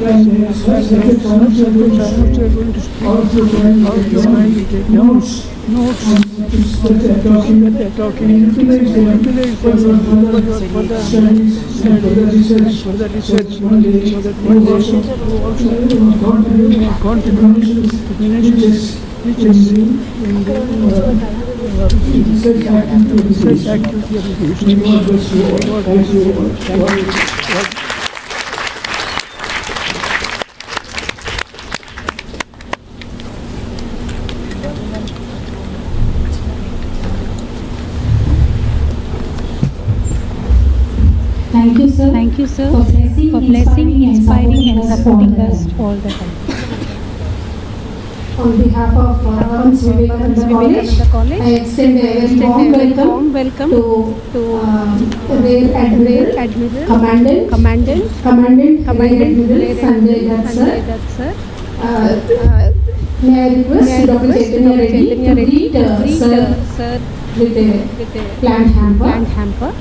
and notes which are going to all of your mind will take notes on subjects that they are talking and utilize them for your further studies and further research so that one day you also continue riches in the research activity of the Thank you, sir, for blessing, inspiring, and supporting us all the time. On behalf of Vivekananda College, I extend a very warm welcome to Rear Admiral, Commandant Rear Sanjay Dutt sir. May I request Dr. Chaitanya Reddy to greet sir with a plant hamper.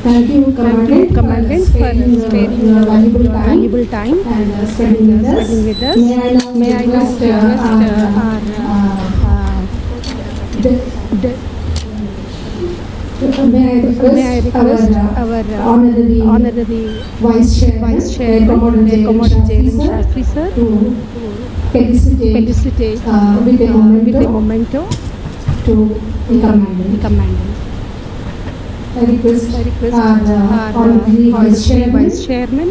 Thank you, Commandant, for sparing your valuable time and spending with us. May I now request our honorary Vice Chair, Commodore Jailan Shastri sir, to felicitate with a memento to the Commandant. I request our honorary Vice Chairman,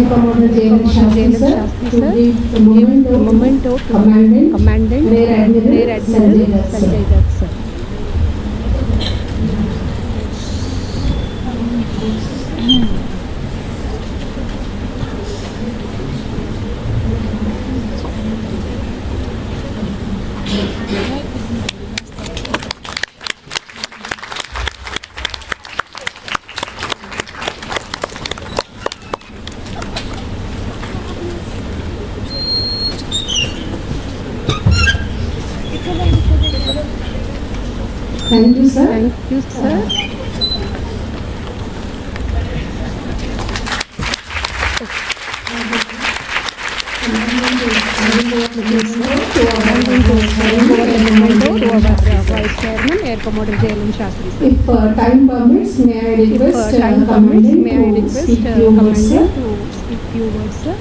Commodore Jailan Shastri sir, to give the memento to Commandant Rear Admiral Sanjay Dutt sir. Thank you, sir. To our Vice Chairman, Air Commodore Jailan Shastri. If time permits, may I request Commandant to speak few words, sir.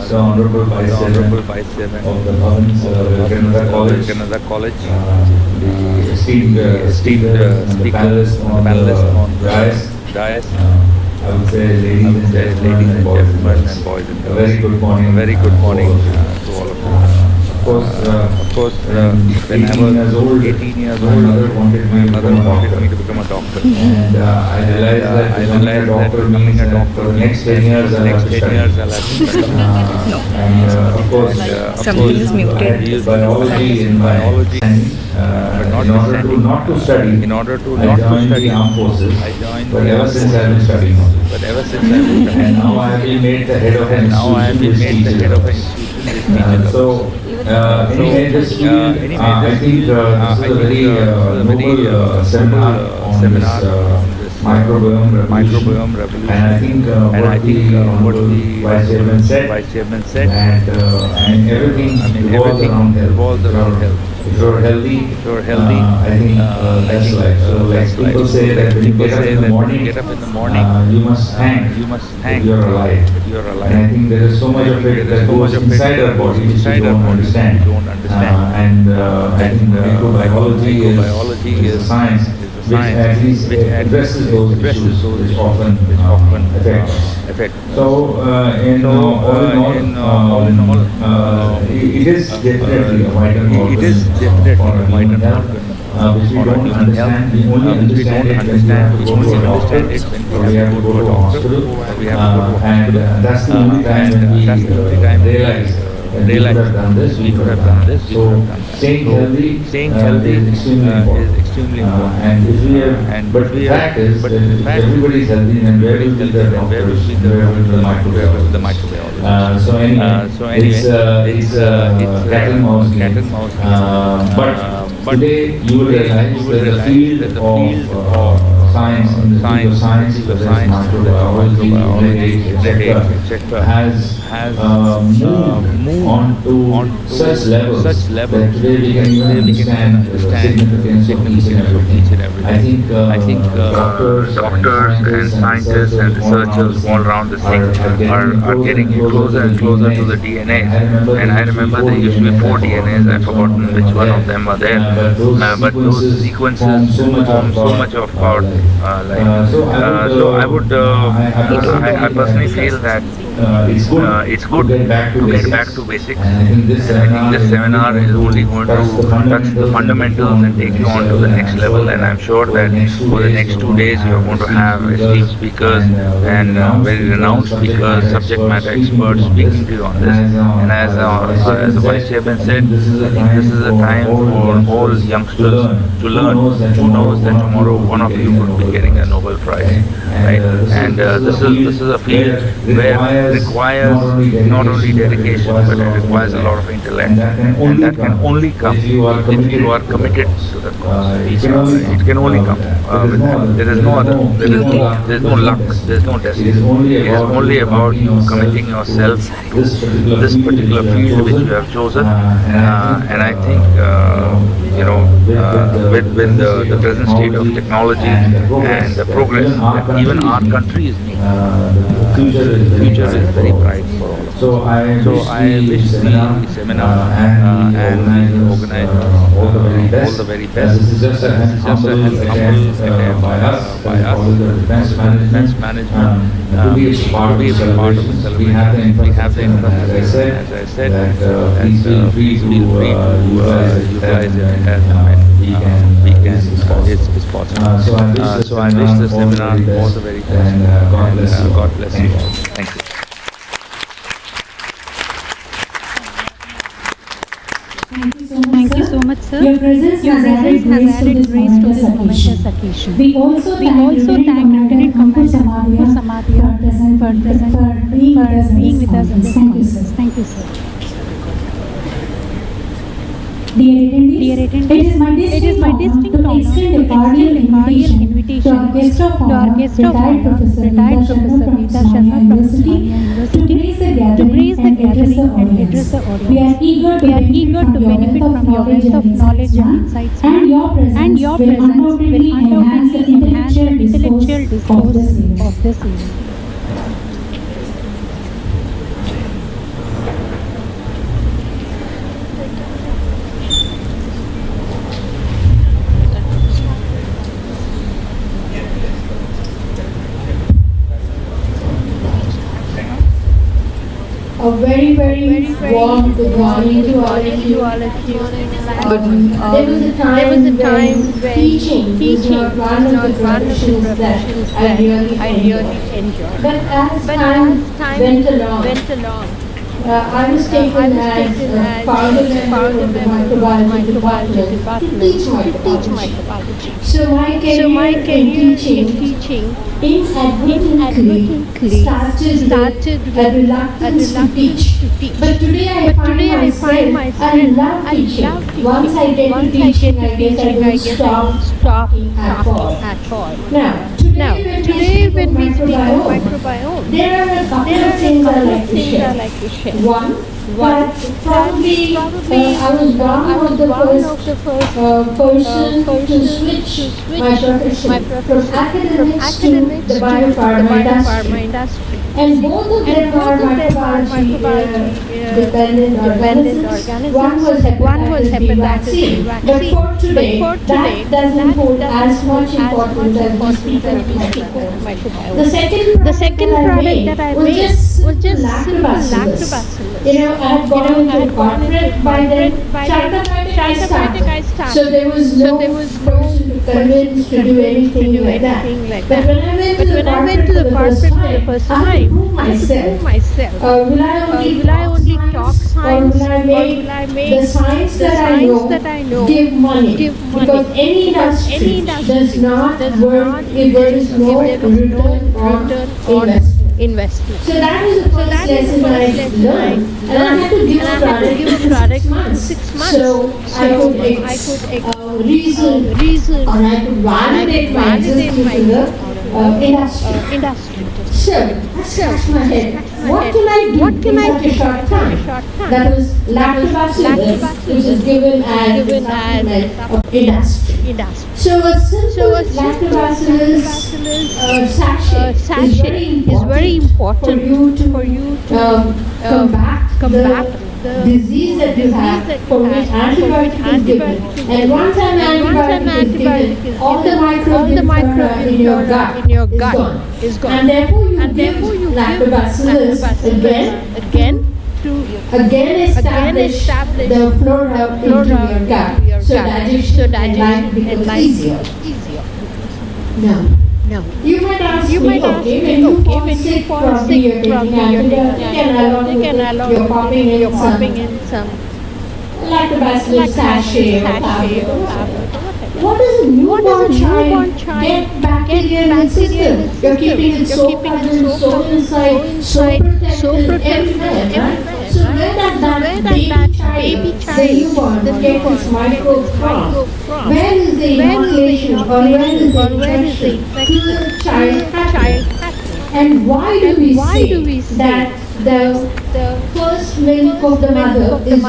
So Honorable Vice Chairman of the province, Vivekananda College, the esteemed panelists on the dais, I would say ladies and gentlemen and boys and girls. A very good morning to all of you. Of course, when I was 18 years old, my mother wanted me to become a doctor. And I realized that becoming a doctor means that for the next 10 years I'll have to study. And of course, something is muted. I used biology in my in order to study, I joined the armed forces. But ever since I've been studying. And now I have been made the head of an institution which teaches. So anyway, this I think this is a very noble seminar on this microbiome revolution. And I think what the Vice Chairman said, and everything revolves around health. If you're healthy, I think that's life. So like people say that when you get up in the morning, you must thank that you're alive. And I think there is so much of it that goes inside our body which we don't understand. And I think microbiology is a science which at least addresses those issues which often affect us. So all in all, it is definitely a vital organ for human health. which we don't understand. We only understand it when we have to go to a doctor, or we have to go to a hospital, and that's the only time when we realize that we could have done this, we could have done this. So staying healthy is extremely important. And if we have, but the fact is that if everybody is healthy, then where will be the doctors, where will be the microbiologists? So anyway, it's cat and mouse game. But today you will realize that the field of science, in the field of science, whether it's microbiology, genetics, etc., has moved on to such levels that today we can even understand the significance of each and everything. I think doctors and scientists and researchers all around the thing are getting closer and closer to the DNA. And I remember there used to be 4 DNAs. I've forgotten which one of them are there. But those sequences form so much of our life. So I personally feel that it's good to get back to basics. And I think this seminar is only going to touch the fundamentals and take you on to the next level. And I'm sure that for the next 2 days you're going to have esteemed speakers and very renowned speakers, subject matter experts speaking to you on this. And as the Vice Chairman said, I think this is a time for all youngsters to learn. Who knows that tomorrow one of you could be getting a Nobel Prize, right? And this is a field where it requires not only dedication, but it requires a lot of intellect, and that can only come if you are committed to the cause. It can only come with that. There is no other. There is no luck. There is no destiny. It is only about you committing yourself to this particular field which you have chosen. And I think with the present state of technology and the progress that even our country is making, the future is very bright for all of us. So I wish the seminar and organizer all the very best. This is just a humble attempt by us, the defense management, to be a part of the celebration. We have the infrastructure, as I said, that please feel free to utilize it as we can. It's possible. So I wish the seminar all the very best, and God bless you all. Thank you. Thank you so much, sir. Your presence has added grace to this momentous occasion. We also thank Lieutenant Commander Samaria for being with us in this conference. Thank you, sir. Dear attendees, it is my distinct honor to extend a cordial invitation to our guest of honor, retired Professor Rita Sharma from University, to grace the gathering and address the audience. We are eager to benefit from your wealth of knowledge and insights, and your presence will undoubtedly enhance the intellectual discourse of this event. A very warm good morning to all of you. There was a time when teaching was not one of the professions that I really enjoyed. But as time went along, I was taken as founder member of the Microbiology department to teach microbiology. So my career in teaching inadvertently started with a reluctance to teach. But today I find myself I love teaching. Once I get to teaching, I guess I don't stop at all. Now, today when we speak of microbiome, there are a couple of things I like to share. One, probably I was one of the first person to switch my profession from academics to the biopharma industry. and both of them are microbiology dependent organisms. One was hepatitis B vaccine, but for today, that doesn't hold as much importance as we speak of microbiology. The second product that I made was just lactobacillus. You know, I had gone into corporate by then. I started. So there was no person to convince to do anything like that. But when I went to the corporate for the first time, I had to prove myself. Will I only talk science, or will I make the science that I know give money? Because any industry does not work if there is no return on investment. So that was the first lesson I learned, and I had to give a product in 6 months. So I could reason, or I could validate my existence in the industry. So I scratched my head. What can I do in such a short time? That was lactobacillus, which is given as the supplement of industry. So a simple lactobacillus sachet is very important for you to combat the disease that you have, for which antibiotic is given. And one time antibiotic is given, all the microbial in your gut is gone. And therefore you give lactobacillus again to establish the flora into your gut, so digestion and life becomes easier. No. You might ask me, okay, when you fall sick, probably you're taking antibiotic, and along you're popping in some lactobacillus sachet or tablet. What does a newborn child get bacteria in its system? You're keeping it so covered, so inside, so protected everywhere. So where does that baby child, the newborn, get its microbes from? Where is the inoculation, or where is the infection to the child? And why do we say that the first milk of the mother is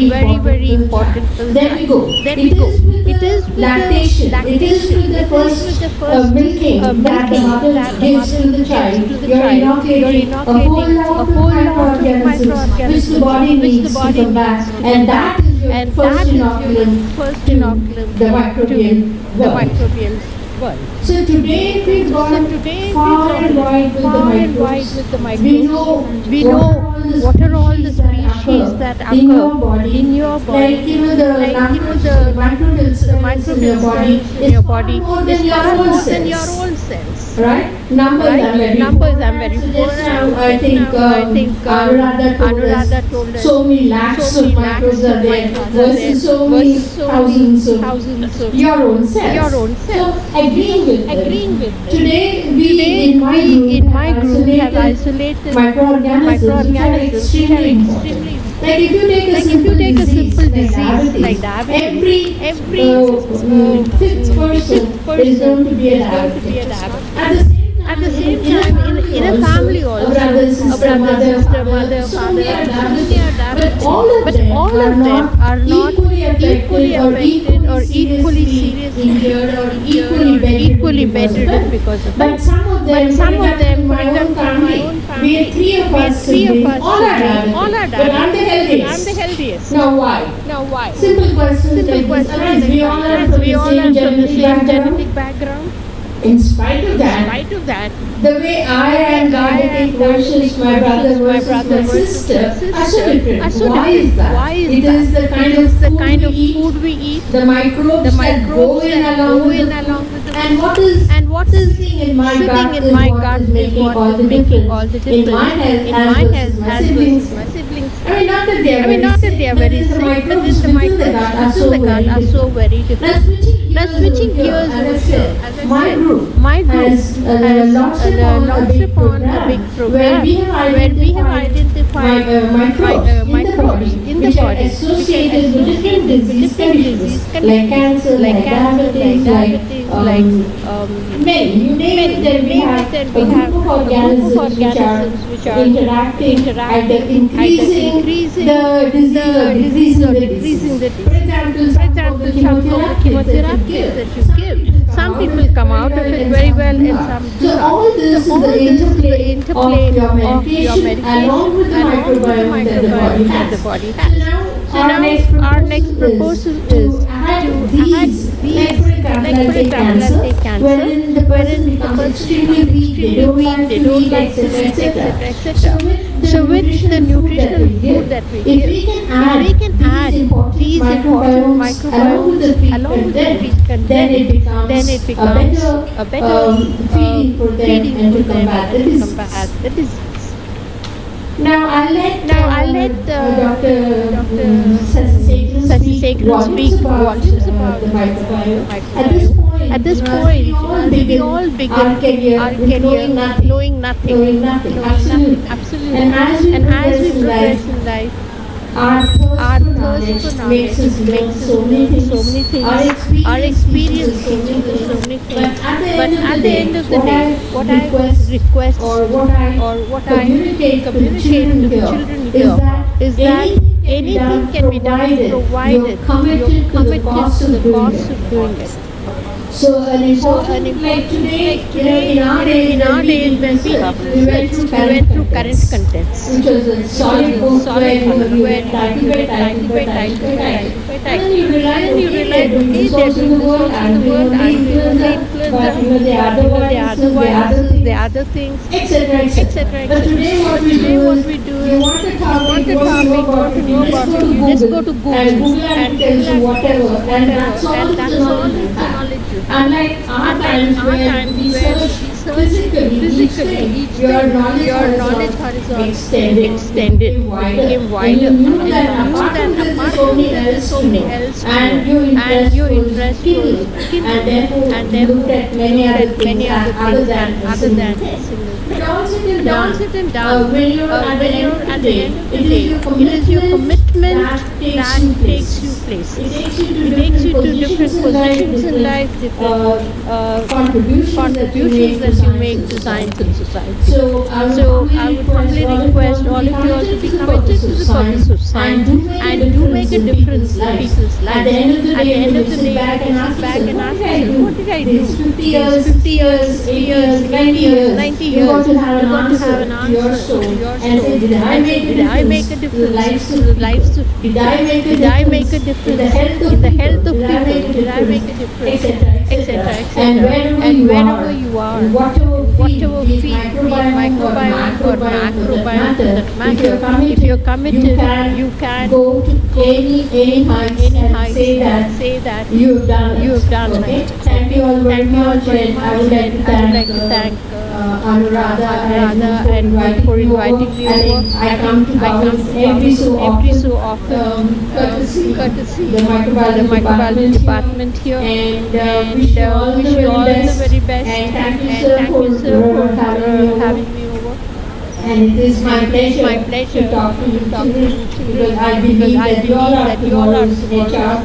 very important for the child? There we go. It is with lactation. It is with the first milking that the mother gives to the child. You're inoculating a whole lot of microorganisms which the body needs to combat, and that is your first inoculant to the microbial world. So today we've gone far and wide with the microbes. We know what are all the species that occur in your body. Like the microbial in your body is far more than your own cells. Right? Numbers are very important. I think Anuradha told us so many lakhs of microbes are there versus so many thousands of your own cells. So agreeing with them. Today we in my group have isolated microorganisms which are extremely important. Like if you take a simple disease like diabetes, every fifth person is known to be a diabetic. At the same time, in a family also, a brother, sister, mother, father, so many are diabetic, but all of them are not equally affected or equally seriously injured or equally bedridden because of that. But some of them, for example, my own family, we have three of us all are diabetic, but I'm the healthiest. Now why? Simple questions like this. We all are from the same genetic background. In spite of that, the way I am diabetic versus my brother versus my sister are so different. Why is that? It is the kind of food we eat, the microbes that go in along with it, and what is sitting in my gut is making all the difference in my health as my siblings. I mean, not that they are very sick, but the microbes in the gut are so very different. Now switching gears, as I said, my group has launched upon a big program where we have identified microbes in the body associated with different disease conditions like cancer, like diabetes, like many. You name it, then we have a group of organisms which are interacting, either increasing the disease or decreasing the disease. For example, some of the chemotherapies that you give, some people come out of it very well and some do So not. all this So is all the this is the interplay interplay of your of your medication medication along with the along with the microbiome that the body microbiome that the has. body So has. now So our now next our next proposal proposal is is to add to add these, like these, for example, like I'll for take example, cancer, I'll take cancer, wherein the person wherein the becomes person extremely becomes weak, they extremely don't weak, like they to don't eat, like to etc., eat, etc. etc., So etc. with the So with the nutritional food that nutritional we food give, that we if give, we can if we can add these important these important microbiomes along with the microbiomes feed along with the content, feed then it content, becomes then it a becomes better a better feeding for them feeding and for to them combat and the to disease. combat the disease. Now I'll let Dr. Dr. Sasi Sasi speak Sekran speak volumes about the the microbiome. microbiome. At this point, we all begin our career with knowing nothing. knowing nothing, Knowing nothing. Absolutely. Absolutely. And as we progress in life, our our thirst thirst for for knowledge knowledge makes us learn learn so many things. Our our experience experience teaches teaches us so many things. but But at the end of the what day, I what I request or what I communicate to the children here is that anything can be done provided you're committed to the cost of doing it. So an important like today, in our days when we went through current contents, which was a solid book where you read title by title, and then you realize, okay, they're doing this also in the world, I'm doing only influenza, but the other viruses, the other things, etc. But today what we do is, you want a topic, you want to know about it, you just go to Google, and Google tells you whatever, and that's all the knowledge you have. Unlike our times where we search physically, each day, your knowledge horizon extended, became wider. And you knew that apart from this, there's so many else to know. And your interest was keen, and therefore you looked at many other things other than a single test. But all said and done, when you're at the end of the day, it is your commitment that takes you places. It takes you to different positions in life, different contributions that you make to science and society. So I would humbly request all of you all to be committed to the purpose of science and do make a difference in people's lives. At the end of the day, when you sit back and ask yourself, what did I do? These 50 years, 80 years, 90 years, you're going to have an answer to your story and say, did I make a difference to the lives of people? Did I make a difference in the health of people? Did I make a difference? Etc. And wherever you are, whatever feed, be it microbiome or macrobiome, that matter, if you're committed, you can go to any heights and say that you have done it. Thank you all very much, and I would like to thank Anuradha and for inviting me over. I come to Bowls every so often, courtesy the microbiology department here, and wish you all the very best, and thank you sir for having me over. And it is my pleasure to talk to you children, because I believe that you all are tomorrow's HR,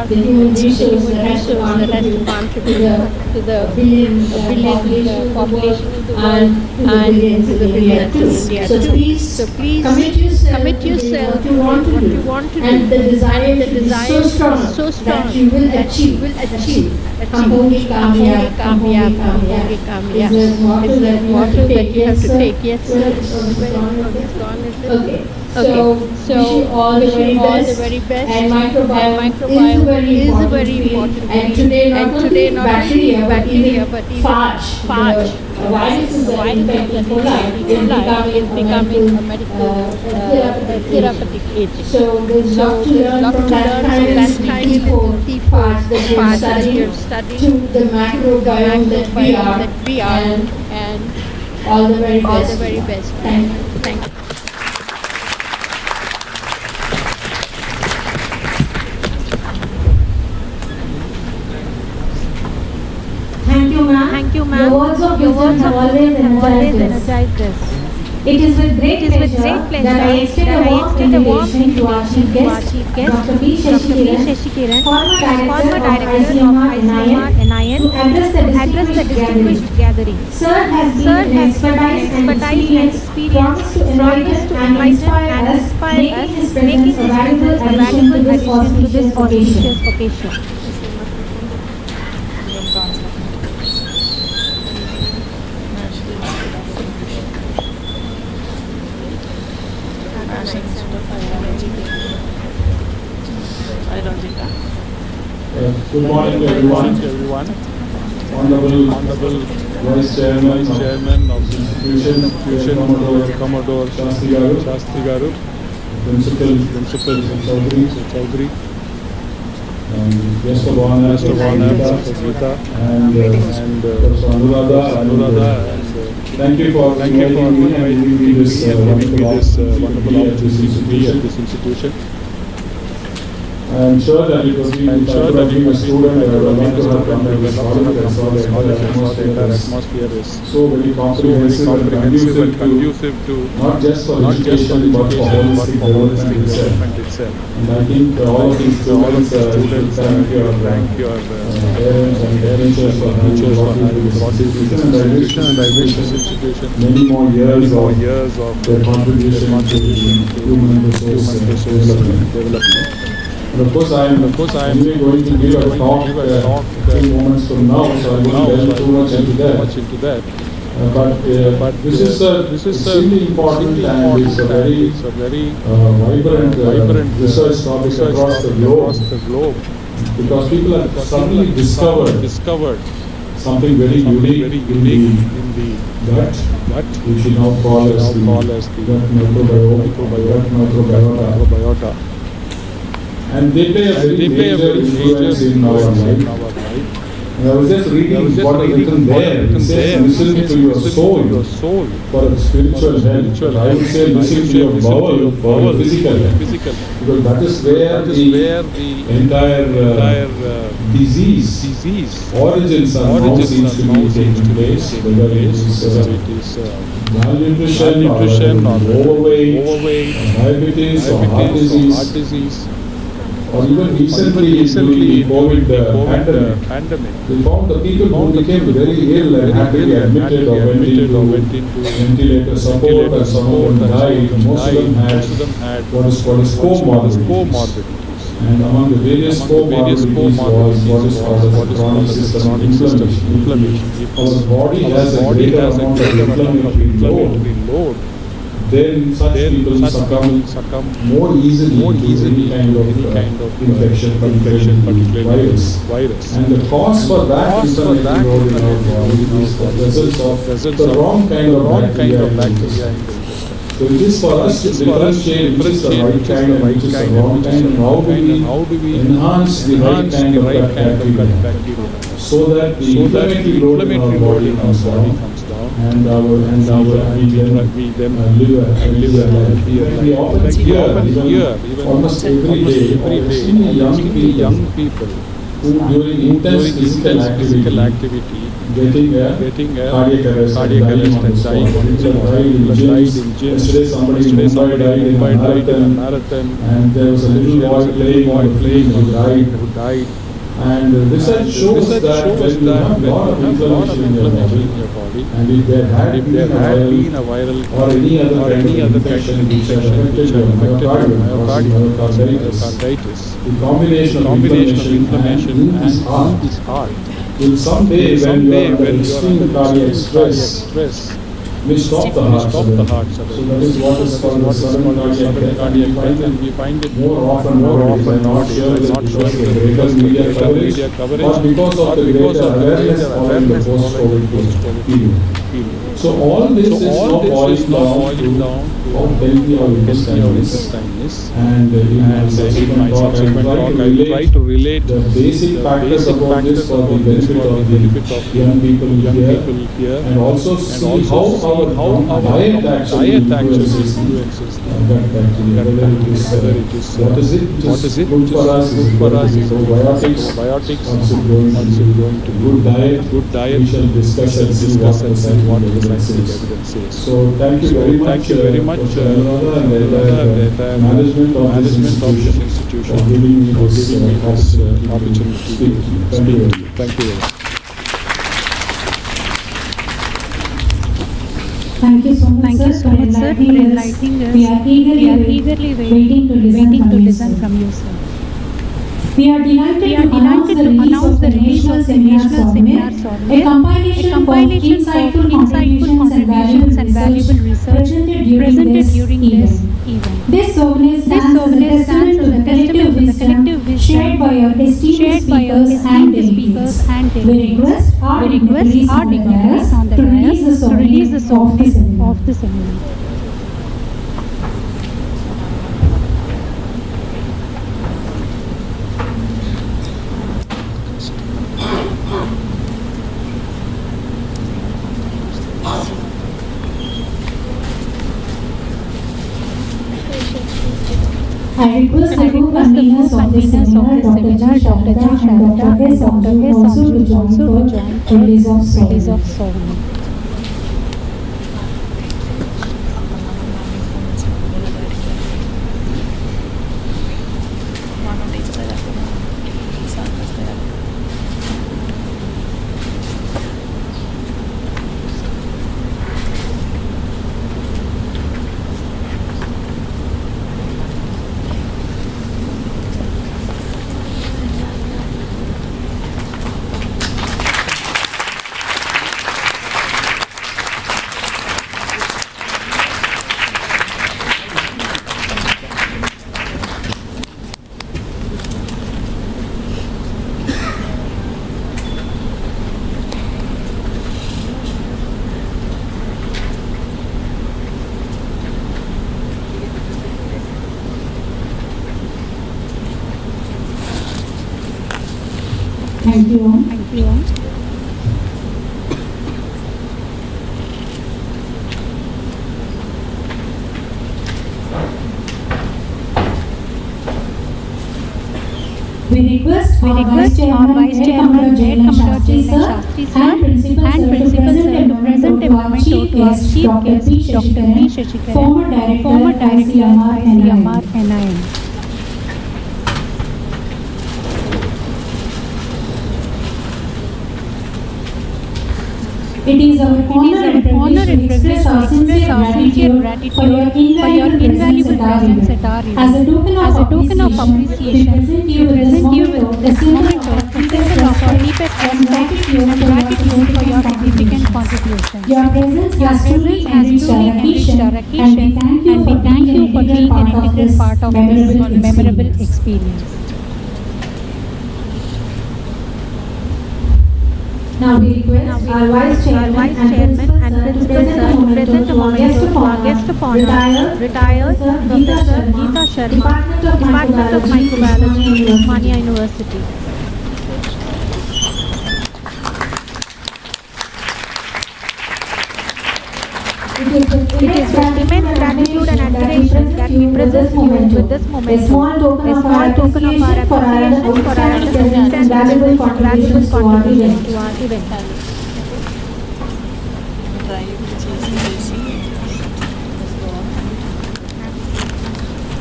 the human resource that has to contribute to the billion population of the world and to the billion to India. So please commit yourself to what you want to do, and the desire is so strong that you will achieve. Kamphogi Kamyab is the motto that you have to take. Yes. Okay. So wish you all the very best. And microbiome is a very important thing. And today not only bacteria but even phage. The virus is becoming a medical therapeutic agent. So there's a lot to learn from that kind of phage that you're studying to the microbiome that we are, and all the very best. Thank you. Thank you, ma'am. Your words of wisdom have always energized us. It is with great pleasure that I extend a warm invitation to our chief guest, Dr. B. Shashikiran, former director of ICMR NIN, to address the distinguished gathering. Sir has been an expertise and experience promised to enlighten and inspire us, making his presence a valuable addition to this auspicious occasion. Good morning to everyone. Honorable Vice Chairman of the institution, Commodore Shastri Garu, Principal Chaudhary, guest of honor, Gita, and Professor Anuradha. Thank you for inviting me and giving me this wonderful opportunity at this institution. I am sure that it was being a student, I would like to have come to this college. I saw the atmosphere is so very comprehensive and conducive to not just for education but for holistic development itself. And I think all of these students should thank your parents and teachers for having brought this institution, and I wish this institution many more years of their contribution to human resource development. And of course, I am only going to give a talk a few moments from now, so I won't delve too much into that. But this is extremely important, and it's a very vibrant research topic across the globe, because people have suddenly discovered something very unique in the gut, which we now call as the gut microbiota. And they play a very major influence in our life. And I was just reading what is written there. It says, listen to your soul for the spiritual health. I would say listen to your bowel for your physical health. Because that is where the entire disease origins are now seems to be taking place. Whether it is malnutrition or overweight, diabetes or heart disease. Or even recently during the COVID pandemic, they found the people who became very ill and had to be admitted or went into ventilator support, and some of them died. Most of them had what is called comorbidities. And among the various comorbidities was what is called the chronic system inflammation. Our body has a greater amount of inflammatory load. Then such people succumb more easily to any kind of infection, particularly virus. And the cause for that inflammatory load in our body is the presence of the wrong kind of bacteria in the intestine. So it is for us to differentiate which is the right kind and which is the wrong kind, and how do we enhance the right kind of bacteria so that the inflammatory load in our body comes down. And we then live a life. We often hear, almost every day, of extremely young people who during intense physical activity getting a cardiac arrest and dying on the spot. People died in gyms. Yesterday somebody in Mumbai died in a marathon, and there was a little boy playing on the field who died. And research shows that when you have a lot of inflammation in your body, and if there had been a viral or any other kind of infection which has affected your myocardium, myocarditis, the combination of inflammation and is hard. Will someday when you are under extreme cardiac stress, may stop the heart suddenly. So that is what is called the sudden cardiac death, and we find it more often nowadays. I am not sure that because of the greater media coverage or because of the greater awareness following the post-COVID period. So all this is now boils down to how healthy our intestine is. And in my subsequent talk I will try to relate the basic factors about this for the benefit of the young people here, and also see how our diet actually influences gut bacteria. Whether it is what is it good for us? Is it probiotics? Or is it going to good diet? We shall discuss and see what the scientific evidence says. So thank you very much, Anuradha, and the entire management of this institution for giving me this opportunity to speak. Thank you. Thank you so much, sir, for enlightening us. We are eagerly waiting to listen from you, sir. We are delighted to announce the release of the National Seminar Summit, a compilation of insightful contributions and valuable research presented during this event. This souvenir stands as a testament to the collective wisdom shared by our esteemed speakers and delegates. We request our dignitaries on the dais to release the solemnity of the seminar. I request the two conveners of this seminar, Dr. G. Sharada and Dr. S. Anju, also to join for release of solemnity. Thank you all. Thank you all. We request our Vice Chairman, Jain Shastri sir, and Principal sir to present a moment to our Chief Guest, Dr. P. Shashikaran, former Director, ICMR, NIM. It is our honor and privilege to express our sincere gratitude for your invaluable presence at our event. As a token of appreciation, we present you with this moment of deepest and gratitude for your significant contribution. Your presence has truly enriched our occasion, and we thank you for being an integral part of this memorable experience. Now we request our Vice Chairman and Principal sir to present a moment to our guest of honor, retired Professor Geeta Sharma, Department of Microbiology, Mania University. It is with immense gratitude and admiration that we present you with this moment a small token of our appreciation for our understanding and valuable contributions to our event.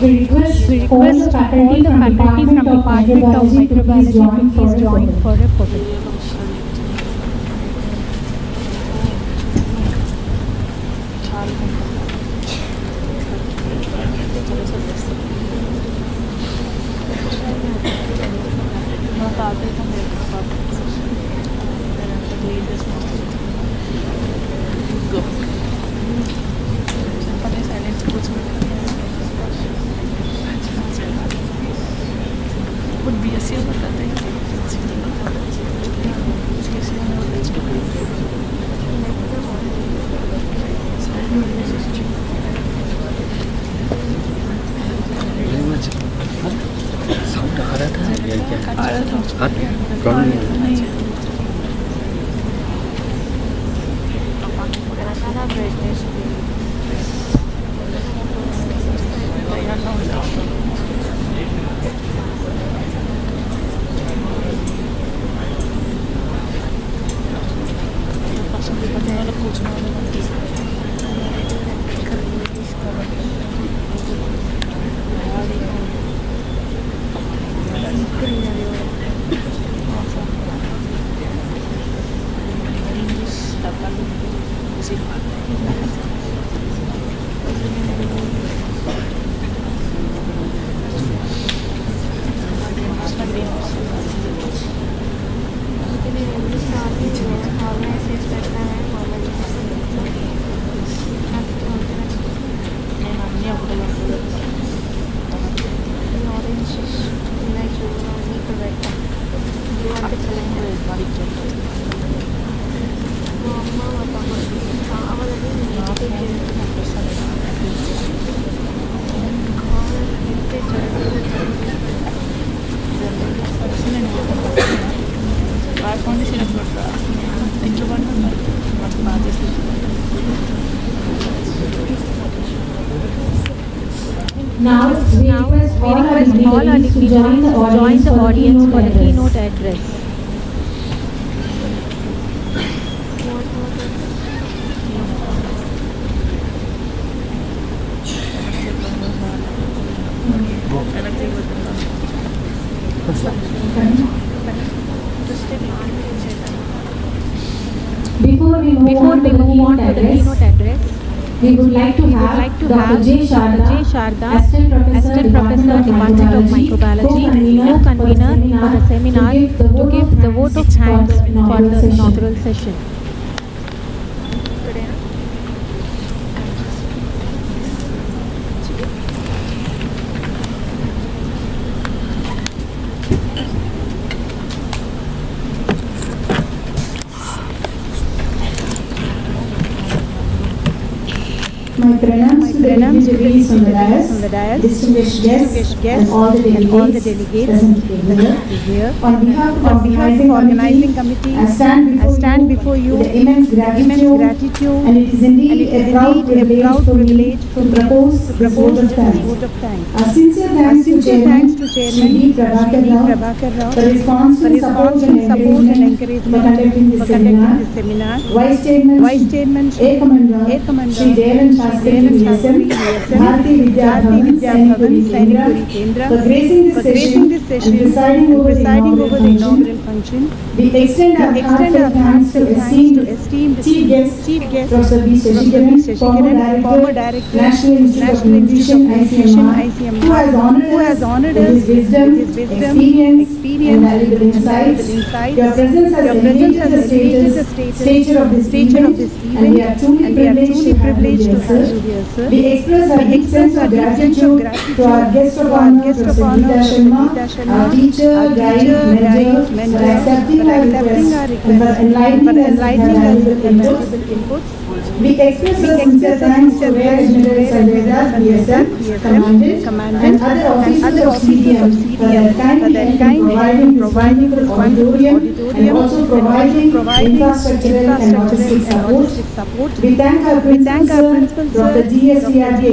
We request all the faculty from Department of Microbiology to please join for a photo. Orange, Now, we request all our dignitaries to join the audience for the keynote address. Before we move on to the keynote address, we would like to have Dr. J. Sharda, Assistant Professor, Department of Microbiology, co-convener for the seminar, to give the vote of thanks for the inaugural session. My pranams to the dignitaries on the dais, distinguished guests, and all the delegates present here. On behalf of the organizing committee, I stand before you with immense gratitude, and it is indeed a proud privilege to propose this vote of thanks. Our sincere thanks to Chairman Shri Prabhakar Rao for his constant support and encouragement for conducting this seminar. Vice Chairman A. Commander Shri Devan Shastri Bharati Vidya Bhavan Sainikuri Kendra for gracing this session and presiding over the inaugural function. We extend our heartfelt thanks to esteemed Chief Guest Professor B. Shashikaran, former Director, National Institute of Nutrition, ICMR, who has honored us with his wisdom, experience, and valuable insights. Your presence has elevated the stature of this event, and we are truly privileged to have you here, sir. We express our deep sense of gratitude to our guest of honor, Professor Geeta Sharma, our teacher, guide, mentor, for accepting our request and for enlightening us with valuable inputs. We express our sincere thanks to Rare General Sanjay BSF, Commandant, and other officers of CDM for their kind in providing this wonderful auditorium and also providing infrastructural and logistic support. We thank our principal, Dr. G.S.V.R.K.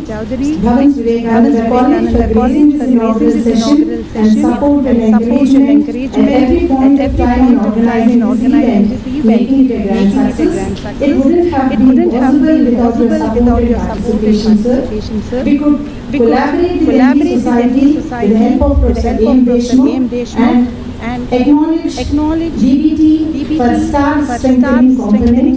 Chowdhury, Bhavan Vivekananda College for gracing this inaugural session and support and encouragement at every point of time in organizing this event, making it a grand success. It wouldn't have been possible without your support and participation, sir. We could collaborate with the society with the help of Professor M. Deshmukh and acknowledge DBT for staff strengthening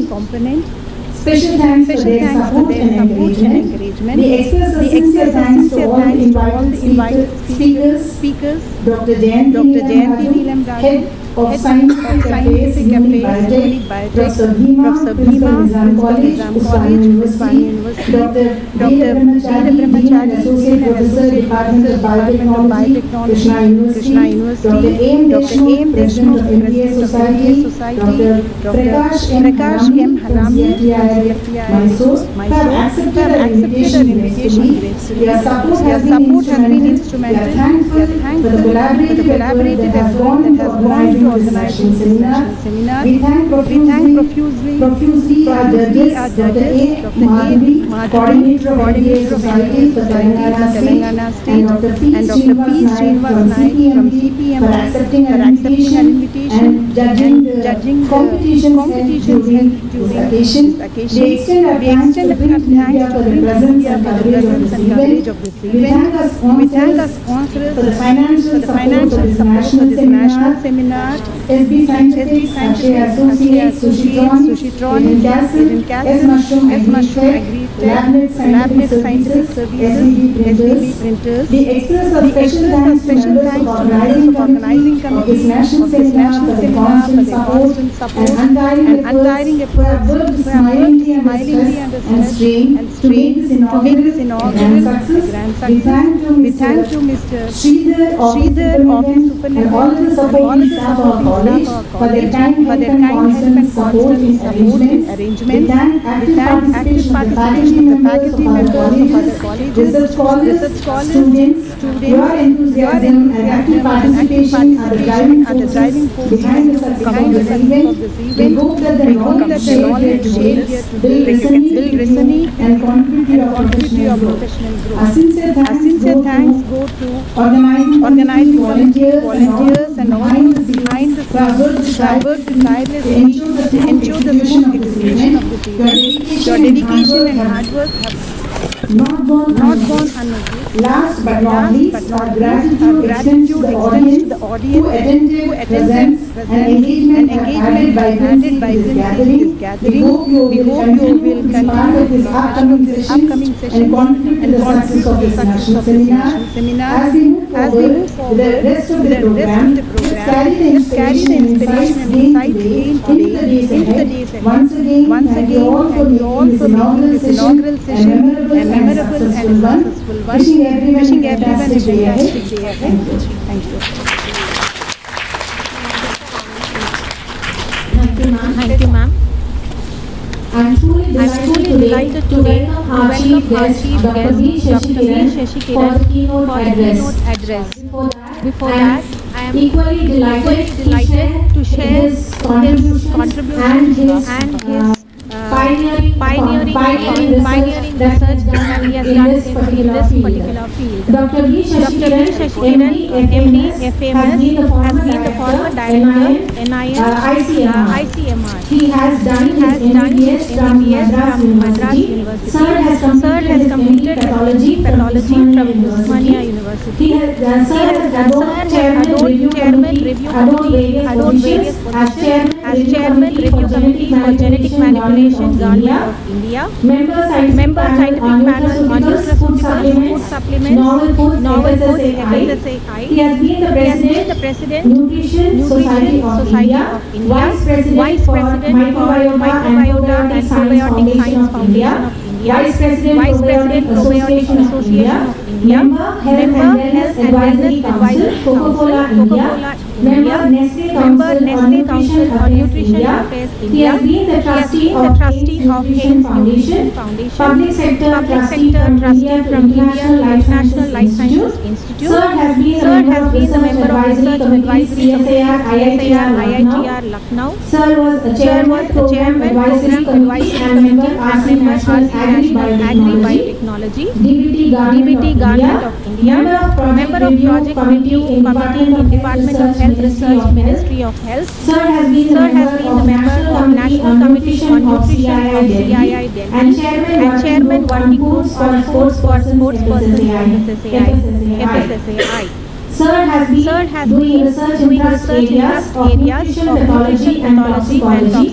component. Special thanks for their support and encouragement. We express our sincere thanks to all the invited speakers, Dr. Jayanti Neelam Raju, Head of Scientific Affairs, Unit Biotech, Professor Bhima, Principal Nizam College, Usmania University, Dr. Veera Brahmachari, Associate Professor, Department of Biotechnology, Krishna University, Dr. A.M. Deshmukh, President of MBA Society, Dr. Prakash M. Harami, Mysore, who have accepted our invitation gracefully. Your support has been instrumental. We are thankful for the collaborative effort that has gone into organizing this national seminar. We thank profusely our judges, Dr. A. Madhavi, Coordinator of MBA Society for Telangana State, and Dr. P. Srinivas Naik from CPM for accepting our invitation and judging competitions held during this occasion. We extend our thanks to print media for the presence and coverage of this event. We thank our sponsors for the financial support of this national seminar. SB Scientific, Akshay Associates, Sushitron, S. Mushroom Agri, Labnet Scientific Services, SBB Printers. We express our special thanks to members of organizing committee of this national seminar for the constant support and untiring efforts who have worked smilingly and strained to make this inaugural grand success. We thank to Mr. Sridhar, Office Superintendent, and all of the support staff of our college for their kind help and constant support in arrangements, with an active participation of the faculty members of our colleges, research scholars, students. Your enthusiasm and active participation are the driving force behind the success of this event. We hope that the knowledge shared here today will resonate and contribute to your professional growth. A sincere thanks go to organizing volunteers and all behind the scenes who have worked tirelessly to ensure the smooth execution of this event. Your dedication and hard work have not gone unnoticed. Last but not least, our gratitude extends to the audience who attended, presents, and engagement have added vibrancy to this gathering. We hope you will continue to be part of this upcoming sessions and contribute to the success of this national seminar. As we move forward with the rest of the program, let's carry the inspiration and insights gained today into the days ahead. Once again, thank you all for making this inaugural session a memorable and successful one. Wishing everyone a fantastic day ahead. Thank you. Thank you, ma'am. I'm truly delighted today to welcome our chief guest, Dr. V. Shashikiran, for the keynote address. Before that, I am equally delighted to share his contributions and his pioneering research that he has done in this particular field. Dr. V. Shashikiran, MD, FAMS, has been the former director, ICMR. He has done his MBBS from Madras University. Sir has completed pathology from Uthmaniyya University. Sir has adopted chairman review committee as chairman review committee for genetic manipulation, Government of India. Member scientific panel on nutraceutical food supplements, novel foods, FSSAI. He has been the president Nutrition Society of India, vice president for Microbiota and Probiotic Science Foundation of India, vice president Probiotic Association of India, member Health and Advisory Council, Coca-Cola India, member Nestle Council on Nutrition Affairs India. He has been the trustee of Nutrition Foundation, public sector trustee from India International Life Sciences Institute. Sir has been a member of Research Advisory Committee, CSIR, IITR, Lucknow. Sir was a chairman, Program Advisory Committee and member RC National Agri Biotechnology, DBT Government of India, member of Project Review in Department of Health Research, Ministry of Health. Sir has been the member of National Committee on Nutrition of CII Delhi and chairman working group on sports persons FSSAI. Sir has been doing research in trust areas of nutrition pathology and toxicology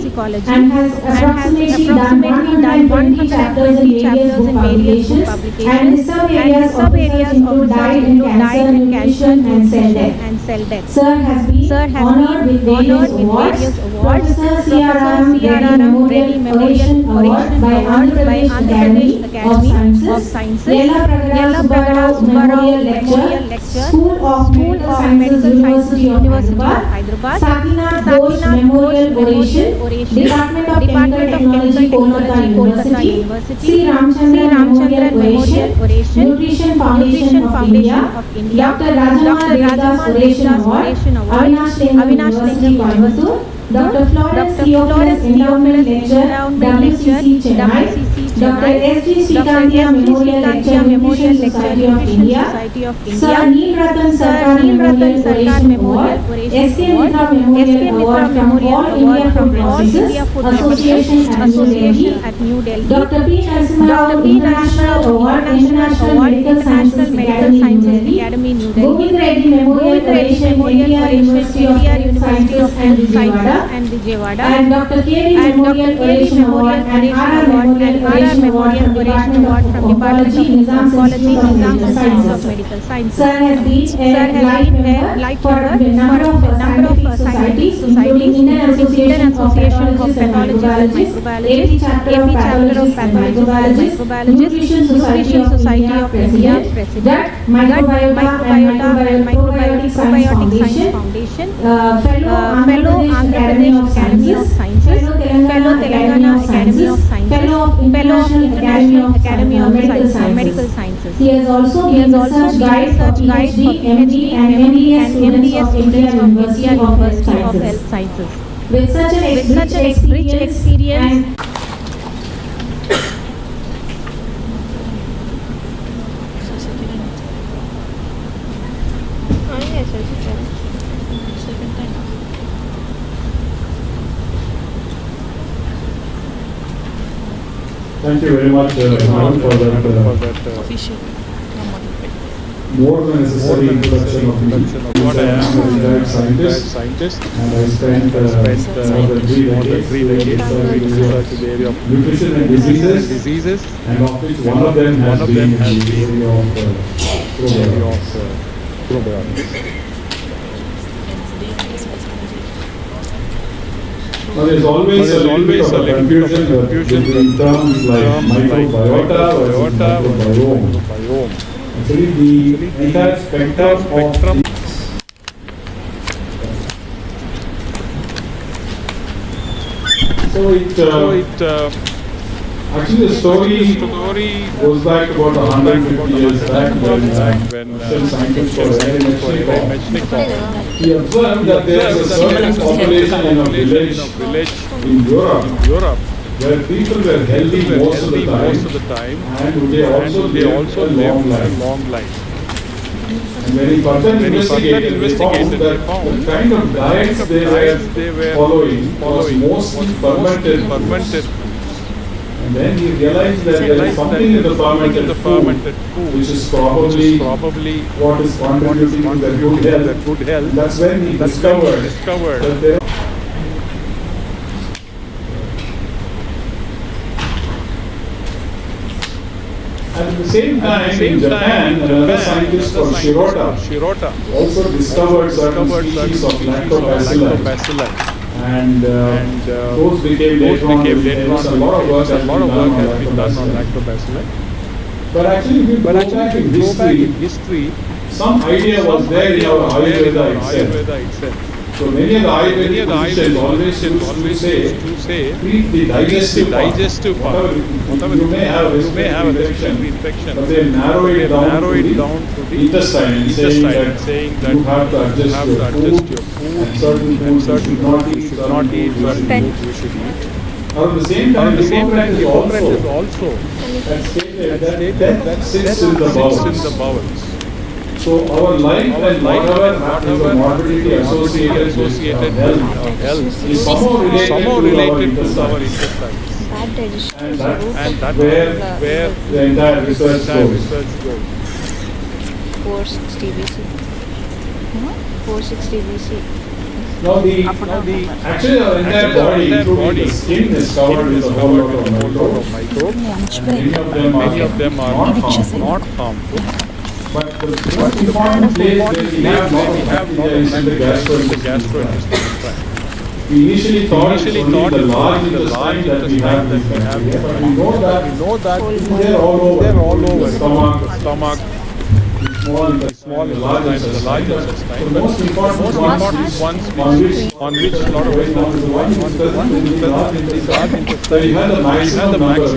and has approximately done 120 chapters in various book publications and his sub-areas of research include diet and cancer, nutrition and cell death. Sir has been honored with various awards. Professor C.R.R. Reddy Memorial Award by Andhra Pradesh Academy of Sciences, Yella Pragada Memorial Lecture, School of Medical Sciences, University of Hyderabad, Sakina Ghosh Memorial Oration, Department of Chemical Technology, Kolkata University, C. Ramchandran Memorial Oration, Nutrition Foundation of India, Dr. Rajamma Devdas Oration Award, Avinash University, Coimbatore, Dr. Florence Theophilus Endowment Lecture, WCC Chennai, Dr. S.G. Srikantia Memorial Lecture, Nutrition Society of India, Sir Neel Ratan Sarkar Memorial Award, S.K. Mitra Memorial Award from All India Food Association at New Delhi, Dr. P. Narasimha International Award, International Medical Sciences Academy, New Delhi, Govind Reddy Memorial Oration, India University of Sciences and Vijayawada, and Dr. K.V. Memorial Oration Award and R.R. Memorial Memorial Award from Department of Oncology, Nizam Institute of Medical Sciences. Sir has been a life member for a number of scientific societies, including Indian Association of Pathologists and Microbiologists, AP Chapter of Pathologists and Microbiologists, Nutrition Society of India President, GUT, Microbiota and Probiotic Science Foundation, Fellow Andhra Pradesh Academy of Sciences, Fellow Telangana Academy of Sciences, Fellow of International Academy of Medical Sciences. He has also been research guide for PhD, MD and MBS students of India University of Health Sciences. With such an rich experience and Thank you very much, madam, for that more than necessary introduction of me. What I am, a retired scientist, and I spent more than 3 decades in the area of nutrition and diseases, and of which one of them has been in the area of probiotics. Now, there's always a little bit of a confusion between terms like microbiota versus microbiome. Actually, the entire spectrum of actually the story goes back about 150 years back when Russian scientist called Mechnikov, he observed that there is a certain population in a village in Europe where people were healthy most of the time and they also lived a long life. And when he further investigated, they found that the kind of diets they were following was mostly fermented foods. And then he realized that there is something in the fermented food which is probably what is contributing to their good health. That's when he discovered that there. At the same time, in Japan, another scientist called Shirota also discovered certain species of lactobacilli. And those became later on, there was a lot of work has been done on lactobacilli. But actually, if you go back in history, some idea was there in our Ayurveda itself. So many of the Ayurvedic physicians always used to say, treat the digestive part. Whatever you may have a respiratory infection, but they narrow it down to the intestine, saying that you have to adjust your food, and certain foods you should not eat, certain foods you should eat. Now at the same time, Hippocrates also had stated that death sits in the bowels. So our life and whatever happens of morbidity associated with health is somehow related to our intestines. And that's where the entire research goes. 460 BC. 460 BC. Now actually our entire body, including the skin, is covered with a whole lot of microbes. And many of them are not harmful. But the most important place where we have lot of bacteria is in the gastrointestinal tract. We initially thought it's only the large intestine that we have these bacteria, but we know that they're all over the stomach, small intestine, the large intestine. So the most important ones on which a lot of weight is the one intestine, the large intestine. So we have the maximum number of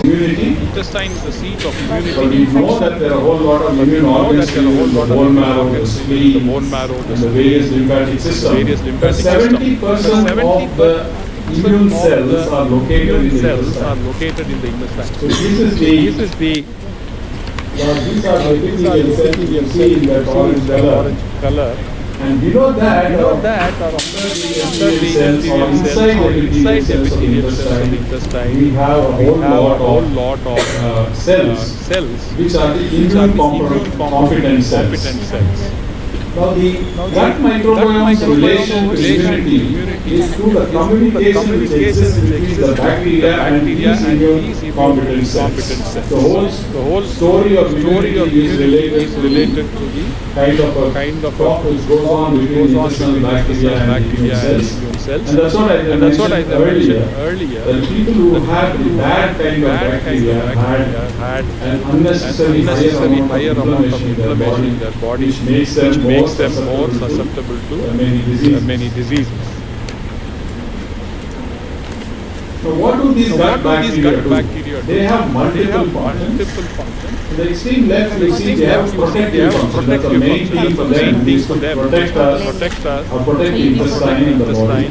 immunity. Intestine is the seat of immunity. But we know that there are a whole lot of immune organs, the bone marrow, the spleen, and the various lymphatic systems. But 70% of the immune cells are located in the intestine. So this is the these are the epithelial cells you see in that orange color. And below that are under the cells or inside the epithelial cells of the intestine, we have a whole lot of cells which are the immune competent cells. Now the gut microbiome's relation to immunity is through the communication which exists between the bacteria and these immune competent cells. The whole story of immunity is related to the kind of talk which goes on between intestinal bacteria and immune cells. And that's what I mentioned earlier, that people who have the bad kind of bacteria had an unnecessary higher amount of inflammation in their body, which makes them more susceptible to many diseases. So what do these gut bacteria do? They have multiple functions. The extreme left, you see, they have protective function. That's the main thing for them is to protect us or protect the intestine and the body.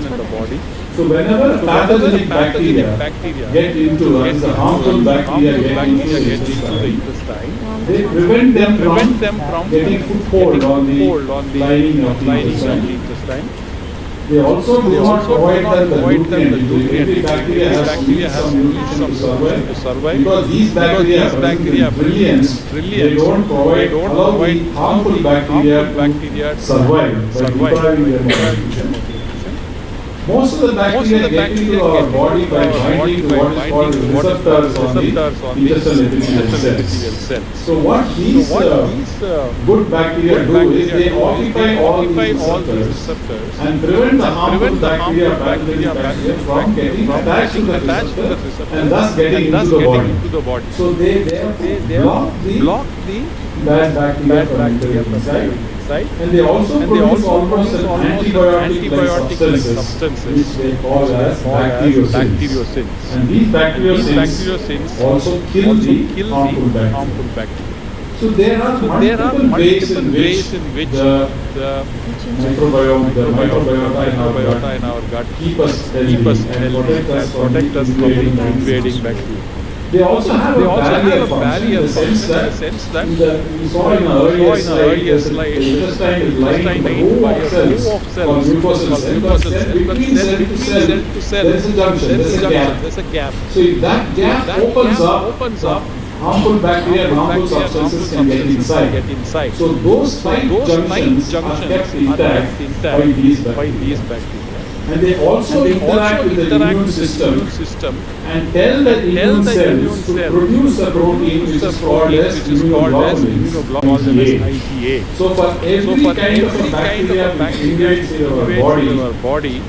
So whenever a pathogenic bacteria get into us, the harmful bacteria get into the intestine, they prevent them from getting foothold on the lining of the intestine. They also do not provide them the nutrients. Every bacteria has to need some nutrition to survive. Because these bacteria are brilliant. They don't allow the harmful bacteria survive by depriving them of nutrition. Most of the bacteria get into our body by binding to what is called receptors on the intestinal epithelial cells. So what these good bacteria do is they occupy all these receptors and prevent the harmful bacteria from getting attached to the receptor and thus getting into the body. So they block the bad bacteria from entering inside. And they also produce almost an antibiotic-like substances which they call as bacteriocins. And these bacteriocins also kill the harmful bacteria. So there are multiple ways in which the microbiota in our gut keep us healthy and protect us from invading bacteria. They also have a barrier function in the sense that we saw in an earlier slide, the intestine is lined by a row of cells called mucosal cells. Between cell to cell, there is a junction, there is a gap. So if that gap opens up, harmful bacteria and harmful substances can get inside. So those tight junctions are kept intact by these bacteria. And they also interact with the immune system and tell the immune cells to produce a protein which is called as immunoglobulin, IgA. So for every kind of a bacteria which invades in our body,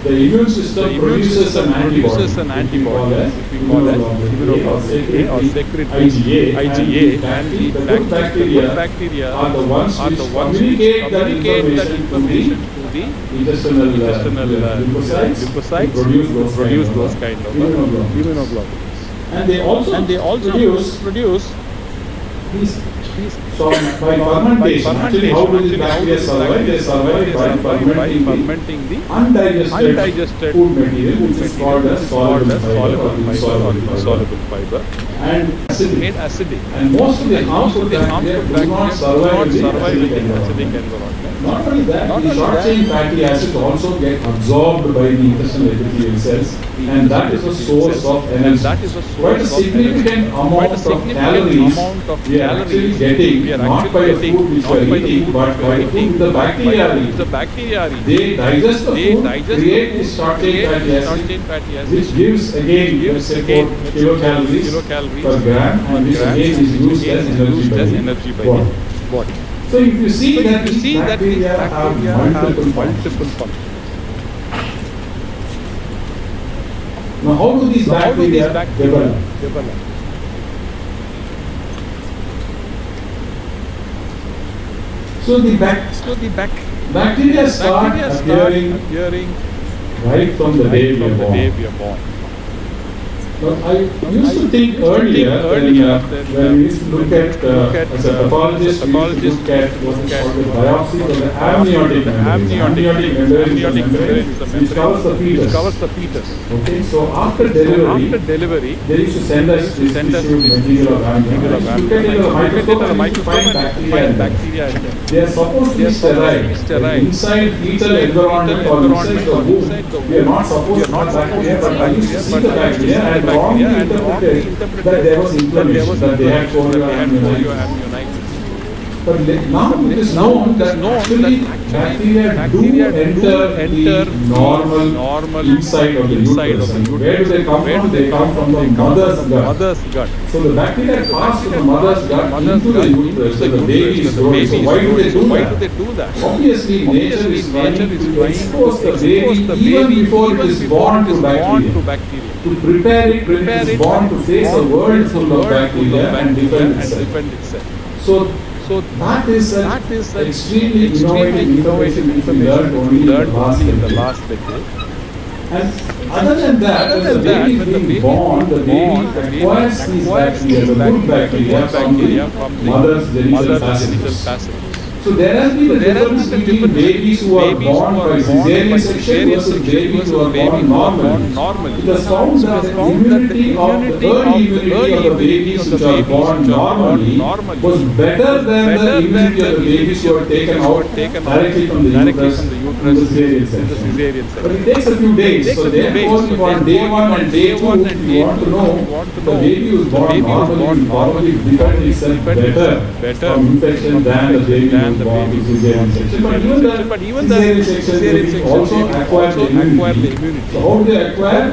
the immune system produces an antibody, we call it immunoglobulin or secretory IgA, and the good bacteria are the ones which communicate that information to the intestinal lymphocytes to produce those kind of immunoglobulins. And they also produce these. So by fermentation, actually how do these bacteria survive? They survive by fermenting the undigested food material which is called as soluble fiber and acidic. And most of the harmful bacteria do not survive in the acidic environment. Not only that, the short-chain fatty acids also get absorbed by the intestinal epithelial cells, and that is a source of energy. Quite a significant amount of calories we are actually getting, not by the food which we are eating, but by the food the bacteria are eating. They digest the food, create the short-chain fatty acid, which gives again, let's say 4 kilocalories per gram, and which again is used as energy by the body. So if you see that these bacteria have multiple functions. Now how do these bacteria develop? So the bacteria start appearing right from the day we are born. Now, I used to think earlier when we used to look at, as a pathologist, we used to look at what is called the biopsy or the amniotic membrane which covers the fetus. Okay, so after delivery, they used to send us this tissue material of amniotic. Look at it under a microscope and find bacteria in them. They are supposed to be sterile. Inside fetal environment or inside the womb, we are not supposed to have bacteria, but I used to see the bacteria and wrongly interpreted that there was inflammation, that they had chorioamnionitis. But now it is known that actually bacteria do enter the normal inside of the uterus. And where do they come from? They come from the mother's gut. So the bacteria pass from the mother's gut into the uterus, so the baby is growing. So why do they do that? Obviously, nature is trying to expose the baby even before it is born to bacteria. To prepare it when it is born to face a world full of bacteria and defend itself. So that is an extremely innovative information which we learned only in the last decade. And other than that, when the baby is being born, the baby acquires these bacteria, the good bacteria from the mother's genital passages. So there has been a difference between babies who are born by cesarean section versus babies who are born normally. It was found that the early immunity of the babies which are born normally was better than the immunity of the babies who are taken out directly from the uterus in the cesarean section. But it takes a few days. So therefore, on day 1 and day 2, if you want to know the baby who is born normally will probably defend itself better from infection than the baby born with cesarean section. But even the cesarean section also acquire the immunity. So how do they acquire?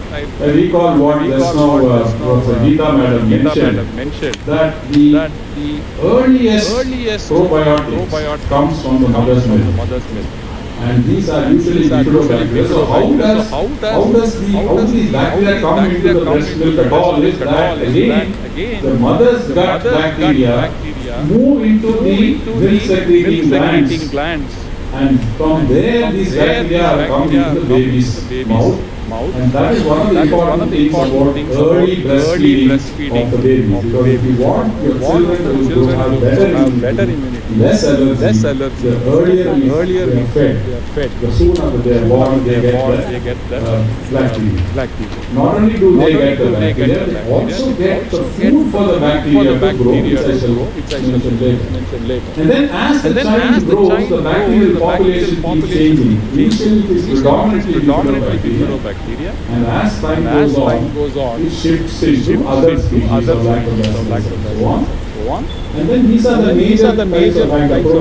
I recall what just now Professor Geeta Madam mentioned, that the earliest probiotics comes from the mother's milk. And these are usually bifidobacteria. So how do these bacteria come into the breast milk at all is that again the mother's gut bacteria move into the milk secreting glands, and from there these bacteria are coming into the baby's mouth. And that is one of the important things about early breastfeeding of the baby. Because if you want your children to have better immunity, less allergy, the earlier they are fed, the sooner they are born, they get the bacteria. Not only do they get the bacteria, they also get the food for the bacteria to grow, which I shall mention later. And then as the child grows, the bacterial population keeps changing. Initially it is predominantly bifidobacteria. And as time goes on, it shifts into other species of lactobacillus and so on. And then these are the major types of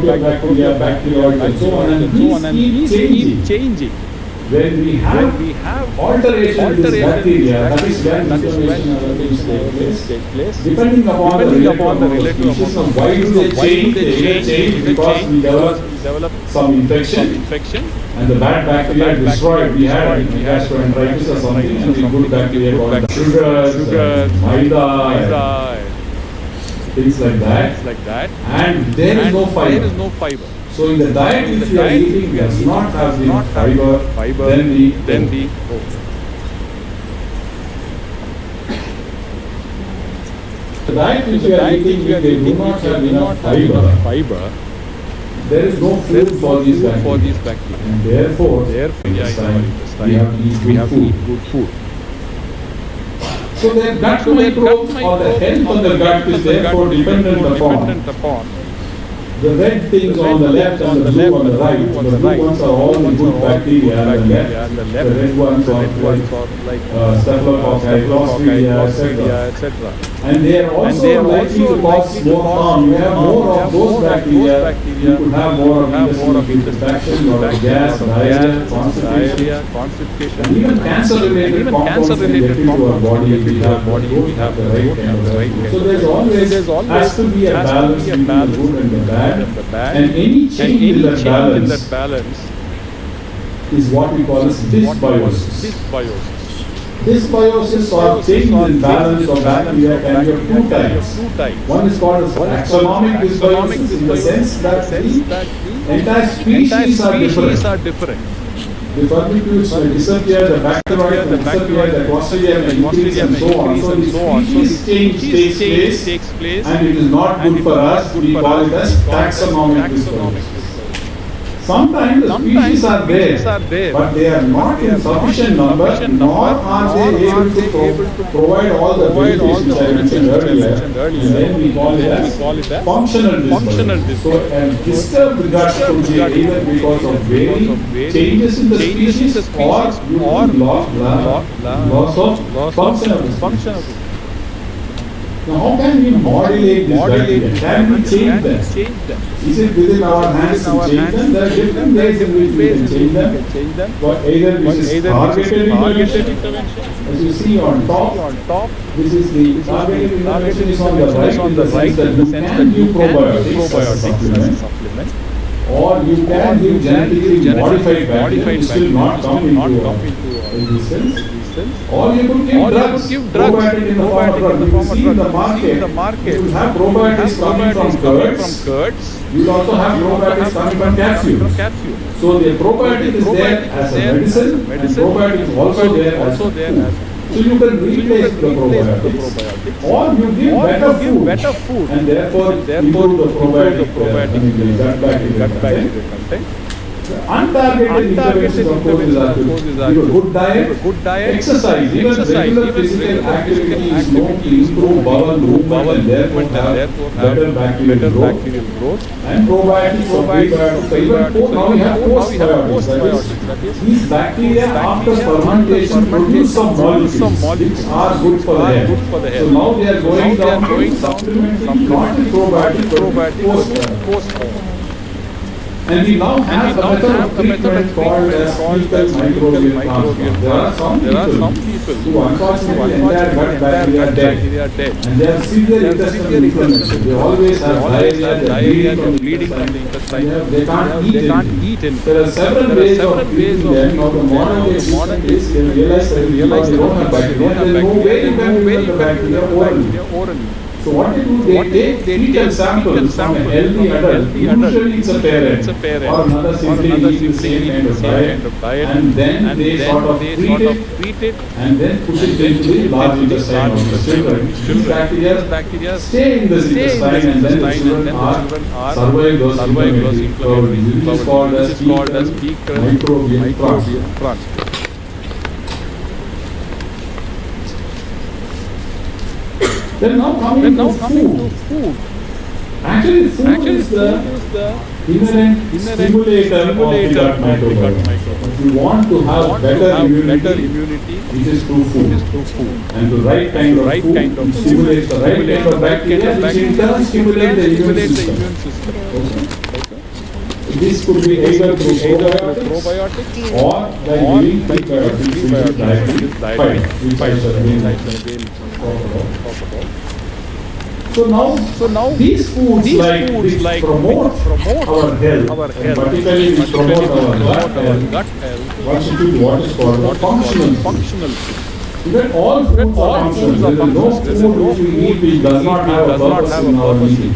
bacteria, bacteroids and so on. And these keep changing. When we have alteration in this bacteria, that is when inflammation and other things take place. Depending upon the relative of species, why do they change? They change because we develop some infection. And the bad bacteria destroyed. We had gastroenteritis or something, and the good bacteria called sugars, maida, things like that. And there is no fiber. So in the diet which we are eating does not have the fiber, then the diet which we are eating, they do not have enough fiber. There is no food for these bacteria. And therefore, we have to eat good food. So the gut microbes or the health of the gut is therefore dependent upon the red things on the left and the blue on the right. The blue ones are all the good bacteria, and the red ones are like Staphylococcus, Clostridia, etc. And they are also likely to cause more harm. You have more of those bacteria, you could have more of intestinal infection or gas, diarrhea, constipation. And even cancer-related compounds can get into our body if we have the right kind of food. So there's always has to be a balance between the good and the bad. And any change in that balance is what we call as dysbiosis. Dysbiosis or change in balance of bacteria can be of two types. One is called as taxonomic dysbiosis in the sense that the entire species are different. The firmicutes will disappear, the bacteria will disappear, the Clostridia will increase and so on. So the species change takes place and it is not good for us. We call it as taxonomic dysbiosis. Sometimes the species are there, but they are not in sufficient number, nor are they able to provide all the benefits which I mentioned earlier. And then we call it as functional dysbiosis. So a disturbed gut could be either because of varying changes in the species or due to loss of functional dysbiosis. Now, how can we modulate this bacteria? Can we change them? Is it within our hands to change them? There are different ways in which we can change them. But either this is targeted intervention, as you see on top, this is the targeted intervention is on the right in the sense that you can give probiotics as a supplement. Or you can give genetically modified bacteria which will not come into existence. Or you could give drugs, probiotic in the form of drug. You will see in the market, you will have probiotics coming from curds. You will also have probiotics coming from capsules. So the probiotic is there as a medicine, and probiotic is also there as food. So you can replace the probiotics, or you give better food, and therefore improve the probiotic, gut bacteria content. Untargeted interventions, of course, is give a good diet, exercise, even regular physical activity is known to improve bowel movement and therefore have better bacterial growth. And probiotics or prebiotics. So even now we have postbiotics. That is, these bacteria after fermentation produce some molecules which are good for the health. So now they are going down to supplementing not the probiotic, postbiotic. And we now have a method of treatment called as fecal microbial transplant. There are some people who unfortunately entire gut bacteria are dead. And they have severe intestinal inflammation. They always have diarrhea, they are bleeding from the intestine. They can't eat anything. There are several ways of treating them. Now the modern day is they realize that they don't have bacteria. There is no way you can remove the bacteria orally. So what they do, they take fecal samples from a healthy adult, usually it's a parent or another sibling eating the same kind of diet, and then they sort of treat it and then put it into the large intestine of the children. These bacteria stay in the intestine and then the children are survive those inflammatory. This is called as fecal microbial transplant. Then now coming to food. Actually, food is the inherent stimulator of the gut microbiome. If you want to have better immunity, it is through food. And the right kind of food stimulates the right kind of bacteria, which in turn stimulates the immune system. Okay. This could be either through probiotics or by giving prebiotics, which is dietary which I shall again talk about. So now these foods which promote our health, and particularly which promote our gut health, what is called a functional food. Even all foods are functional. There is no food which we eat which does not have a purpose in our eating.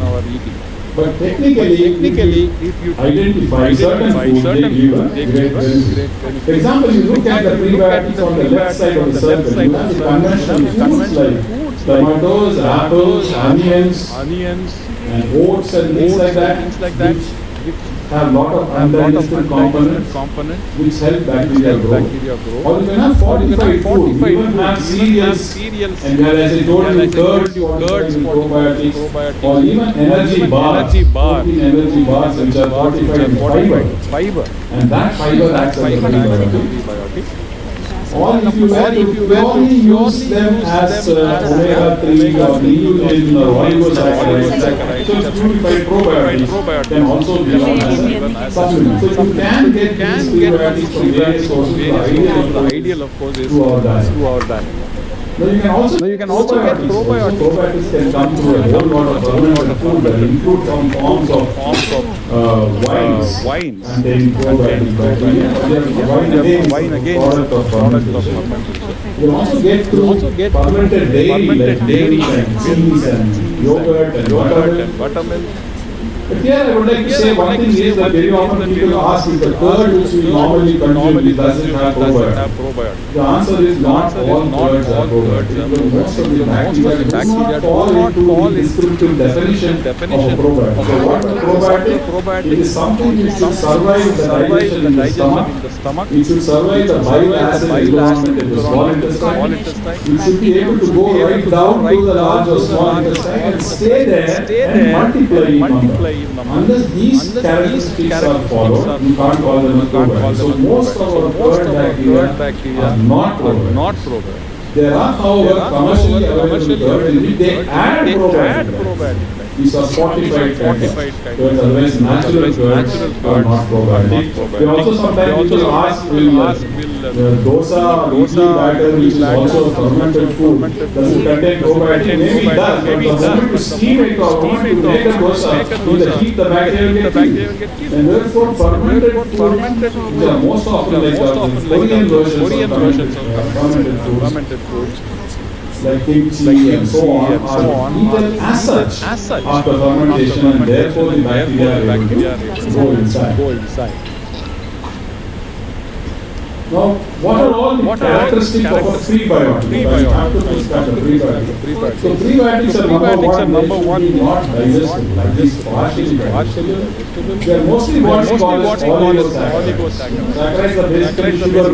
But technically, if you identify certain foods, they give a great benefit. For example, you look at the prebiotics on the left side of the circle, you have the conventional foods like tomatoes, apples, onions, and oats and things like that, which have a lot of undigested components which help bacteria grow. Or you can have fortified food. You even have cereals, and as I told you, curds, probiotics, or even energy bars, protein energy bars which are fortified in fiber. And that fiber acts as a prebiotic. Or if you were to purely use them as omega-3 or neogen or oligosaccharides, so purified probiotics can also be given as a supplement. So you can get these prebiotics from various sources. The ideal, of course, is through our diet. Now you can also get probiotics. Probiotics can come through a whole lot of fermented food that include some forms of wines containing probiotic bacteria. Wine again is a product of fermentation. You can also get through fermented dairy and cheese and yogurt and buttermilk. But here I would like to say one thing is that very often people ask if the curd which we normally consume does it have probiotics. The answer is not all curds are probiotics. But most of the bacteria do not fall into the descriptive definition of a probiotic. So what a probiotic? It is something which should survive the digestion in the stomach. It should survive the bile acid environment in the small intestine. It should be able to go right down to the large or small intestine and stay there and multiply. Unless these characteristics are followed, you can't call them a probiotic. So most of our curd bacteria are not probiotics. There are, however, commercially available curds in which they add probiotic. These are fortified curds, otherwise natural curds are not probiotic. They also sometimes people ask, will dosa, idli batter, which is also a fermented food, does it contain probiotic? Maybe it does, but the moment to steam it or the moment to make a dosa, in the heat the bacteria will get killed. And therefore fermented food, which are most often like the Korean versions of fermented foods, like kimchi and so on, are eaten as such after fermentation, and therefore the bacteria are able to go inside. Now, what are all the characteristics of a prebiotic? I have to describe the prebiotic. So, prebiotics are number one, they should be not digestible, like this partially digestible. They are mostly what we call as oligosaccharides. Saccharides are basically sugar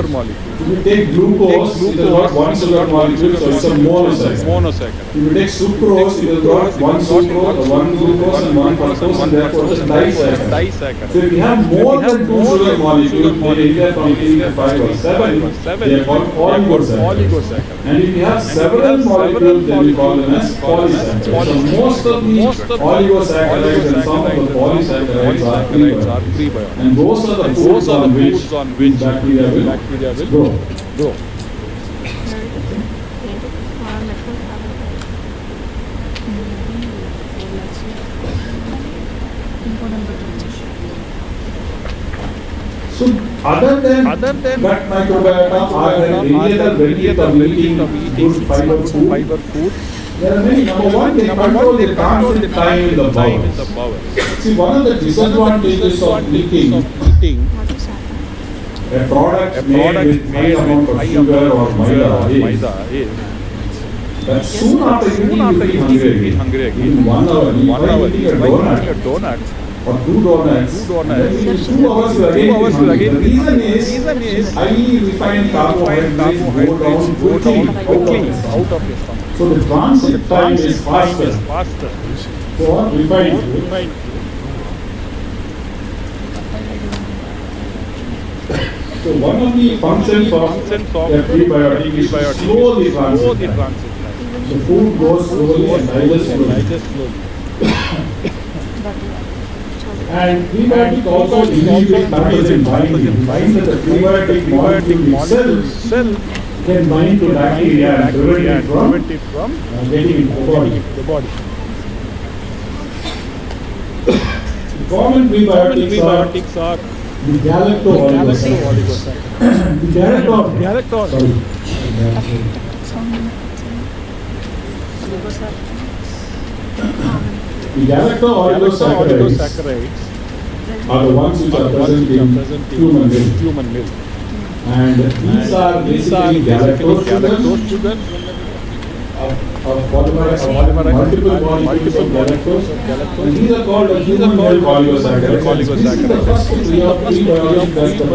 molecules. If you take glucose, it is not one sugar molecule, so it's a monosaccharide. If you take sucrose, it is not one sucrose, one glucose and one fructose, and therefore it's a disaccharide. So if you have more than two sugar molecules, maybe from 3 to 5 or 7, they are called oligosaccharides. And if you have several molecules, then we call them as polysaccharides. So most of the oligosaccharides and some of the polysaccharides are prebiotics. And those are the foods on which bacteria will grow. So, other than gut microbiota, are there any other benefits of eating good fiber food? There are many. Number one, they control the transit time in the bowel. See, one of the disadvantages of eating a product made with high amount of sugar or maida is that soon after eating you feel hungry again. In 1 hour, if eating a donut or 2 donuts, then in 2 hours you again feel hungry. The reason is highly refined carbohydrates go down quickly out of your stomach. So the transit time is faster for refined. So one of the functions of the prebiotic is to slow the transit time. The food goes slowly and digests slowly. And prebiotic also inhibits pathogen binding. It binds that the prebiotic molecule itself can bind to bacteria and prevent it from getting into the body. The common prebiotics are the galacto-oligosaccharides. The galacto-oligosaccharides are the ones which are present in human milk. And these are basically galactose sugar of multiple molecules of galactose. And these are called human milk oligosaccharides. This is the first prebiotic that the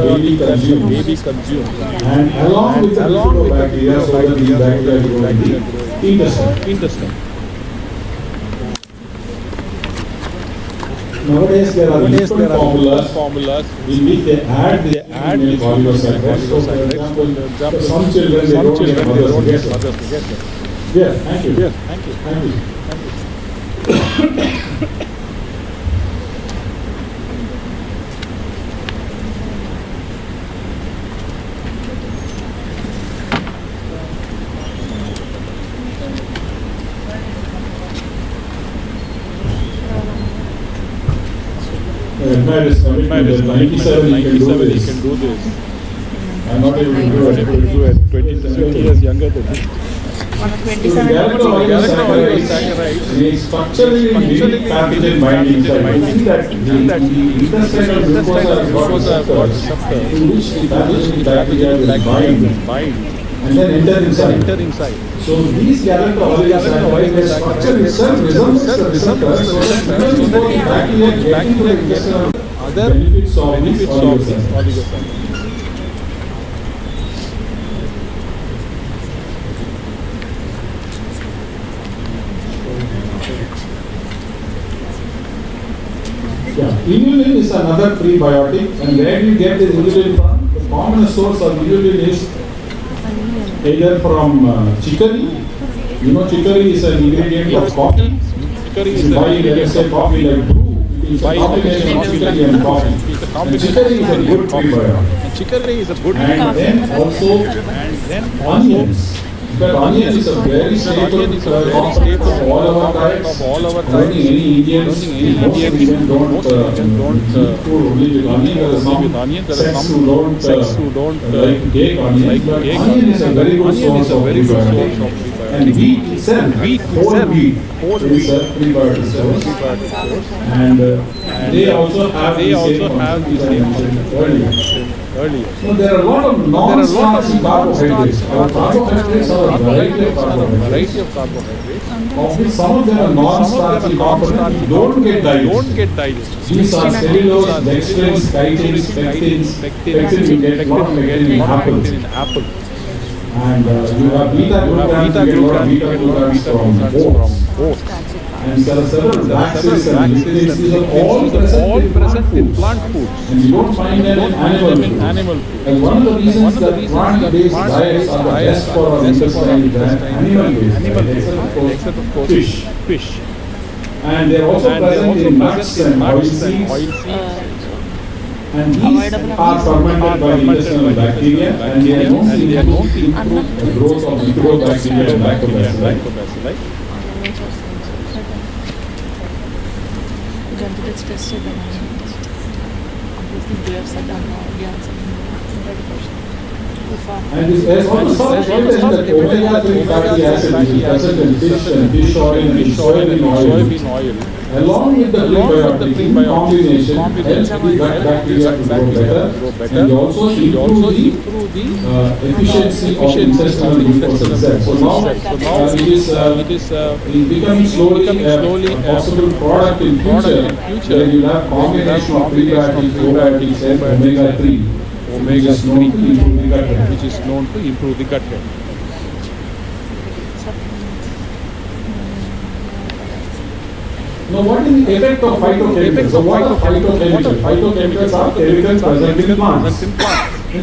baby consumes. And along with the bacteria, so that these bacteria grow in the intestine. Nowadays there are different formulas in which they add the oligosaccharides. So for example, some children they don't get mothers to get them. Yes, thank you. Admire his commitment that 97 he can do this. I'm not able to do it. 20 years younger than me. Galacto-oligosaccharides is structurally unique pathogen binding site. You see that the intestinal glucose has got receptors to which the pathogenic bacteria will bind and then enter inside. So these galacto-oligosaccharides, their structure itself resembles the receptors, so that even before the bacteria get into the intestinal other benefits of these oligosaccharides. Inulin is another prebiotic, and where do you get this inulin from? The common source of inulin is either from chicory. You know, chicory is an ingredient of coffee. You buy, let us say, coffee like brew. It's a combination of chicory and coffee. And chicory is a good prebiotic. Chicory is a good And then also onions. But onion is a very staple component of all our diets. Only any Indians, most Indians don't eat food only with onion. There are some sects who don't like take onion. But onion is a very good source of prebiotic. And wheat itself, whole wheat is a prebiotic source. And they also have the same mentioned earlier. So there are a lot of non-starchy carbohydrates. Our carbohydrates are a variety of carbohydrates. Of which some of them are non-starchy components don't get digested. These are cellulose, dextrins, chitins, pectins. Pectin you get a lot of pectin in apples. And you have beta-glucans, you get a lot of beta-glucans from oats. And there are several laxatives and lipids. These are all present in plant foods. And you don't find them in animal food. And one of the reasons that plant-based diets are the best for our intestine than animal-based diets, except of course fish. And they are also present in nuts and oilseeds. And these are fermented by intestinal bacteria, and they are known to improve the growth of microbacteria and lactobacilli. And there's also some evidence that omega-3 fatty acids is present in fish and fish oil and soybean oil, along with the prebiotic in combination, helps the gut bacteria to grow better, and also improve the efficiency of intestinal glucose cells. So now it is becoming slowly a possible product in future where you have combination of prebiotic, probiotics and omega-3. Omega-3, which is known to improve the gut health. Now, what is the effect of phytochemicals? So, what are phytochemicals? Phytochemicals are chemicals present in plants. And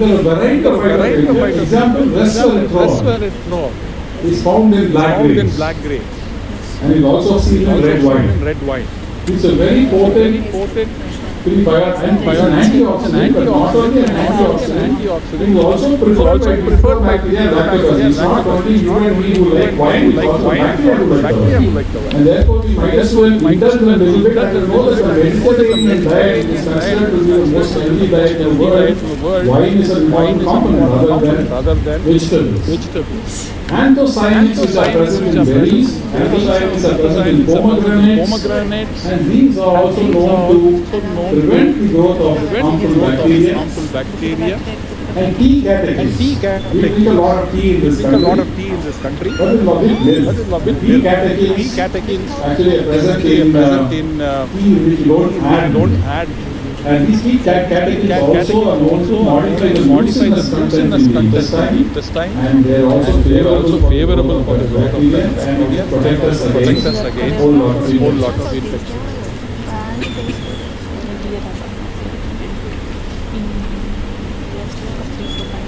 there are a variety of phytochemicals. For example, resveratrol is found in black grapes. And is also seen in red wine. It's a very potent prebiotic and it's an antioxidant, but not only an antioxidant, it is also preferred by bacteria and lactobacillus. It's not only you and me who like wine, it's also bacteria who like the wine. And therefore we might as well indulge in a little bit and know that the Mediterranean diet is considered to be the most healthy diet in the world. Wine is an important component rather than vegetables. Anthocyanins which are present in berries, anthocyanins are present in pomegranates, and these are also known to prevent the growth of harmful bacteria. And tea catechins. We drink a lot of tea in this country. What is lobbying? Tea catechins actually are present in tea which you don't add. And these tea catechins also are known to modify the mucinous content in the intestine, and they are also favorable for the bacteria and protect us against a whole lot of infections.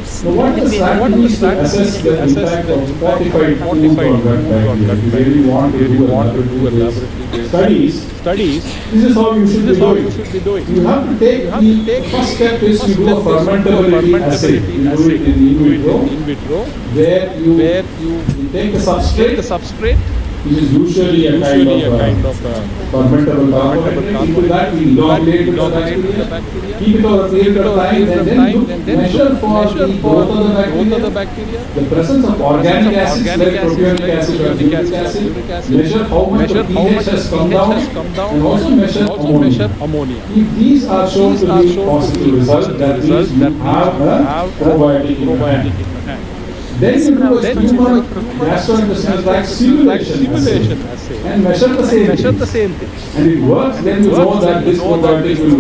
So what is strategies to assess the impact of fortified food on gut bacteria? If you really want to do laboratory studies, this is how you should be doing. You have to take the first step is you do a fermentability assay. You do it in vitro, where you take the substrate, which is usually a kind of fermentable carbohydrate. Into that we inoculate with the bacteria, keep it over a period of time, and then measure for the growth of the bacteria, the presence of organic acids like proteinic acid or uric acid, measure how much the pH has come down, and also measure ammonia. If these are shown to be positive results, that means you have a probiotic in your hand. Then you do a human gastrointestinal tract simulation assay and measure the same thing. And it works, then you know that this probiotic will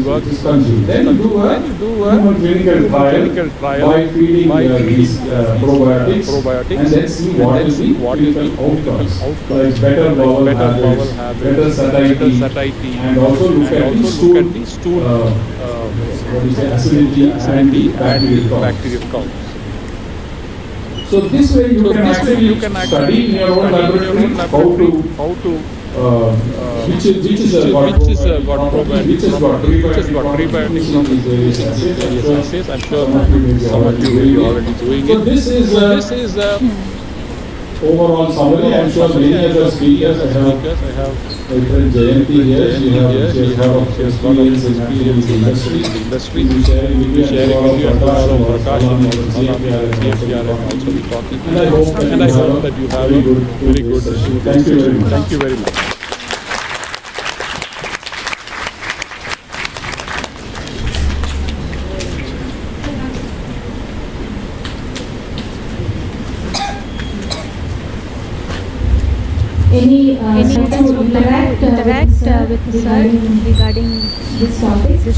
work this consumed. Then you do a human clinical trial by feeding these probiotics and then see what is the clinical outcomes. Like better bowel habits, better satiety, and also look at the stool, acidity and the bacterial count. So this way you can actually study in your own laboratory how to which is got probiotic, which has got prebiotic from these various assays. I'm sure some of you may be already doing it. So this is overall summary. I'm sure many other speakers. I have my friend Jayanti here. She has a lot of experience in the industry. We'll be sharing with you and Prakash and CFPR and also be talking. And I hope that you have a very good session. Thank you very much. Thank you very much. Any to interact with the sir regarding this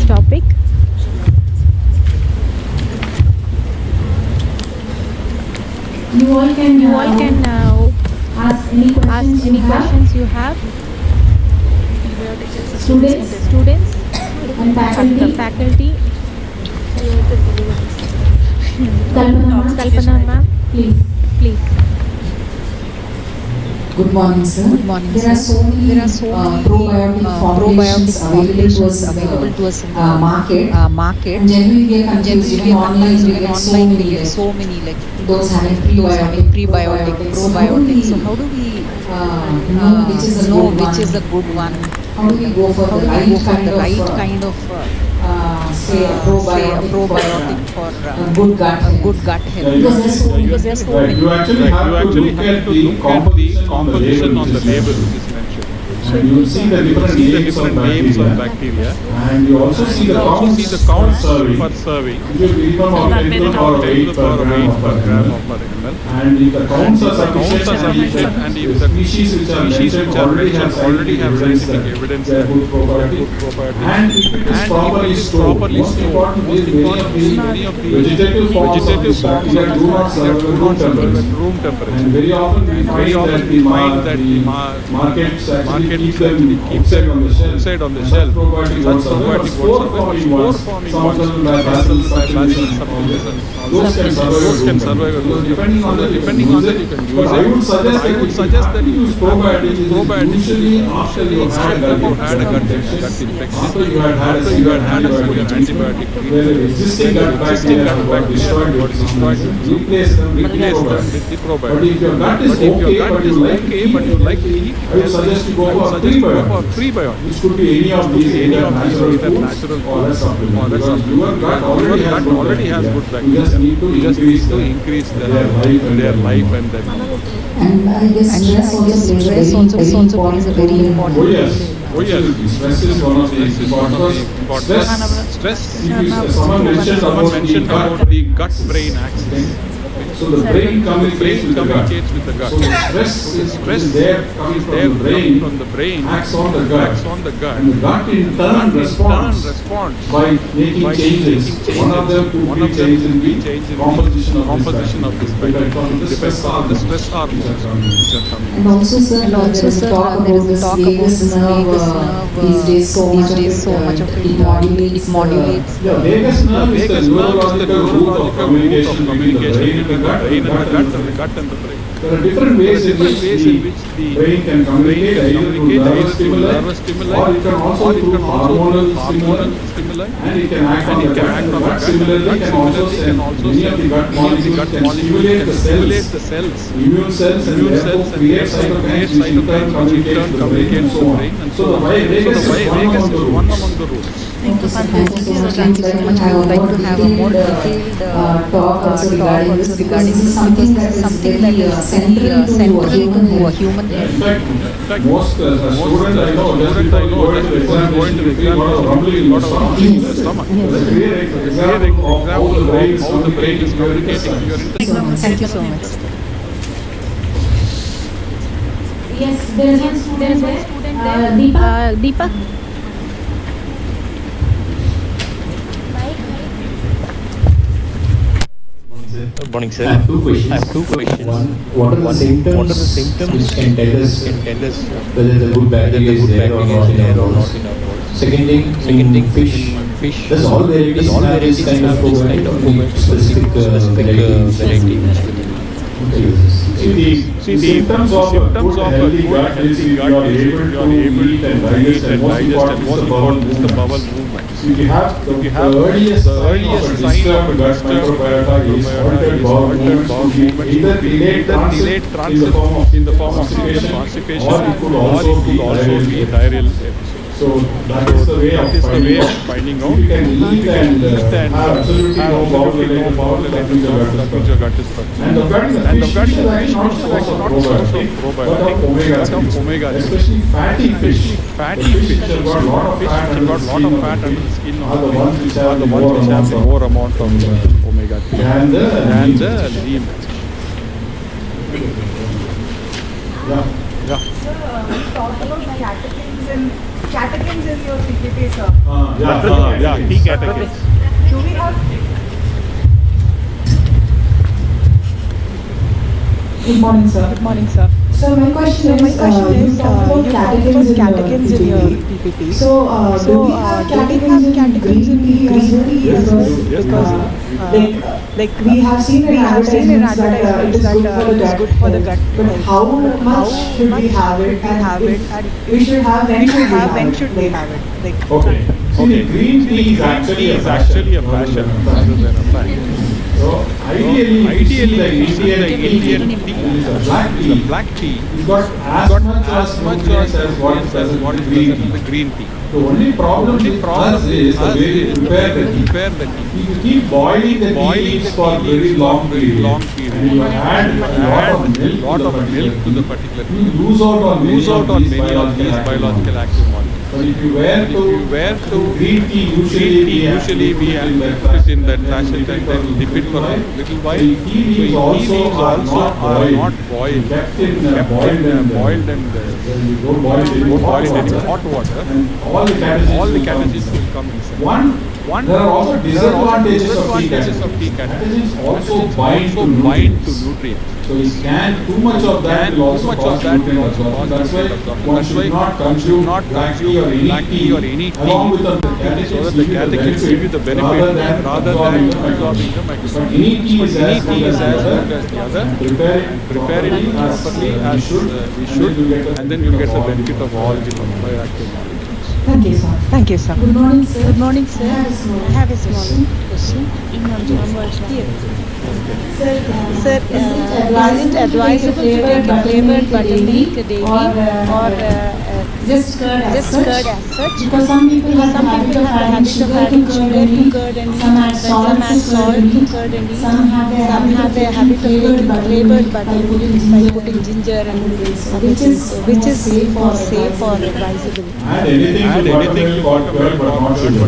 topic? You all can ask any questions you have. Students and faculty. Kalpana ma'am, please. Good morning, sir. There are so many probiotic formulations available to us in the market. And generally we are confused. Even online we get so many like those having prebiotic, probiotic. So how do we know which is a good one? How do we go for the right kind of say a probiotic for good gut health? Because there's so many. You actually have to look at the composition on the label which is mentioned. And you will see the different names of bacteria. And you also see the counts per serving. It will be minimum of 10 or 8 per gram of per ml. And if the counts are sufficient and if the species which are mentioned already have scientific evidence that good probiotic. And if it is properly stored, most important is many of the vegetative forms of this bacteria do not survive at room temperature. And very often we find that the markets actually keep them outside on the shelf. Such probiotic ones, some of them by bacillus subtilis, those can survive at room temperature. Depending on that you can use it. I would suggest that you use probiotic usually after you had a gut infection, after you had a severe antibiotic where the existing gut bacteria got destroyed, replace them with the probiotic. But if your gut is okay but you like to eat, I would suggest you go for prebiotic, which could be any of these, either natural foods or a supplement. Because your gut already has good bacteria. You just need to increase their life and their comfort. And I guess stress also plays a very important role. Oh yes, stress is one of the important. Stress. If someone mentioned about the gut-brain axis. So the brain communicates with the gut. So the stress is there coming from the brain, acts on the gut. And the gut in turn responds by making changes. One of them could be change in the composition of this bacteria. The stress hormones. And also, sir, there is talk about this vagus nerve. These days, so much of it modulates. Yeah, vagus nerve is the neurological root of communication between the brain and the gut and the brain. There are different ways in which the brain can communicate, either through nervous stimuli, or it can also through hormonal stimuli, and it can act on the gut. And the gut similarly can also send many of the gut molecules can stimulate the cells, immune cells, and therefore create cytokines which in turn communicate to the brain and so on. So the vagus is one among the roots. Thank you so much. I would like to have a more detailed talk also regarding this, because this is something that is very central to a human health. In fact, most students I know, just before going to the examination, they feel a lot of rumbling in the stomach. It's a clear example of how the brain is communicating. Thank you so much. Yes, there is one student there. Deepa. Good morning, sir. I have two questions. One, what are the symptoms which can tell us whether the good bacteria is there or not in our bodies? Second thing, fish. Does all varieties have this kind of specific variety? See, the symptoms of a good healthy gut is if you are able to eat and digest, and most important is the bowel movement. So if you have the earliest sign of a disturbed gut microbiota is altered bowel movements, either delayed transit in the form of constipation, or it could also be diarrheal episode. So that is the way of finding out. If you can eat and have absolutely no bowel-related problems, that means your gut is perfect. And the gut is actually not a source of probiotic, but of omega, especially fatty fish. Fatty fish have got a lot of fat under the skin are the ones which have the more amount of omega 3 and the lean. Yeah. Talk about catechins in your CKP, sir. Tea catechins. Do we have? Good morning, sir. Good morning, sir. So my question is, you talked about catechins in your PPT. So do we have catechins in green tea as well? Because we have seen in advertisements that it is good for the gut. But how much should we have it? And if we should have, when should we have it? Okay, green tea is actually a fashion rather than a fact. So ideally the Indian tea is a black tea. It's got as much as what the green tea. The only problem with us is the way we prepare the tea. If you keep boiling the tea leaves for very long period, and you add a lot of milk to the particular tea, you lose out on many of these biological active molecules. But if you were to green tea, usually we put it in that fashion, then dip it for a little while. The tea leaves also are not boiled. Kept boiled and you don't boil it in hot water. And all the catechins will come inside. There are also disadvantages of tea catechins. Also bind to nutrients. So too much of that will also cause nutrient absorption. That's why one should not consume black tea or any tea along with the catechins give you the benefit rather than absorbing the microbiome. But any tea is as good as the other. Prepare it properly as we should, and then you'll get the benefit of all the bioactive molecules. Thank you, sir. Thank you, sir. Good morning, sir. Good morning, sir. I have a small question. Sir, is it advisable to take a flavored buttermilk daily or just curd as such? Because some people have the habit of adding sugar to curd and some add salt to curd and some have the habit of taking flavored buttermilk by putting ginger and which is safe or advisable. Add anything to buttermilk but not sugar.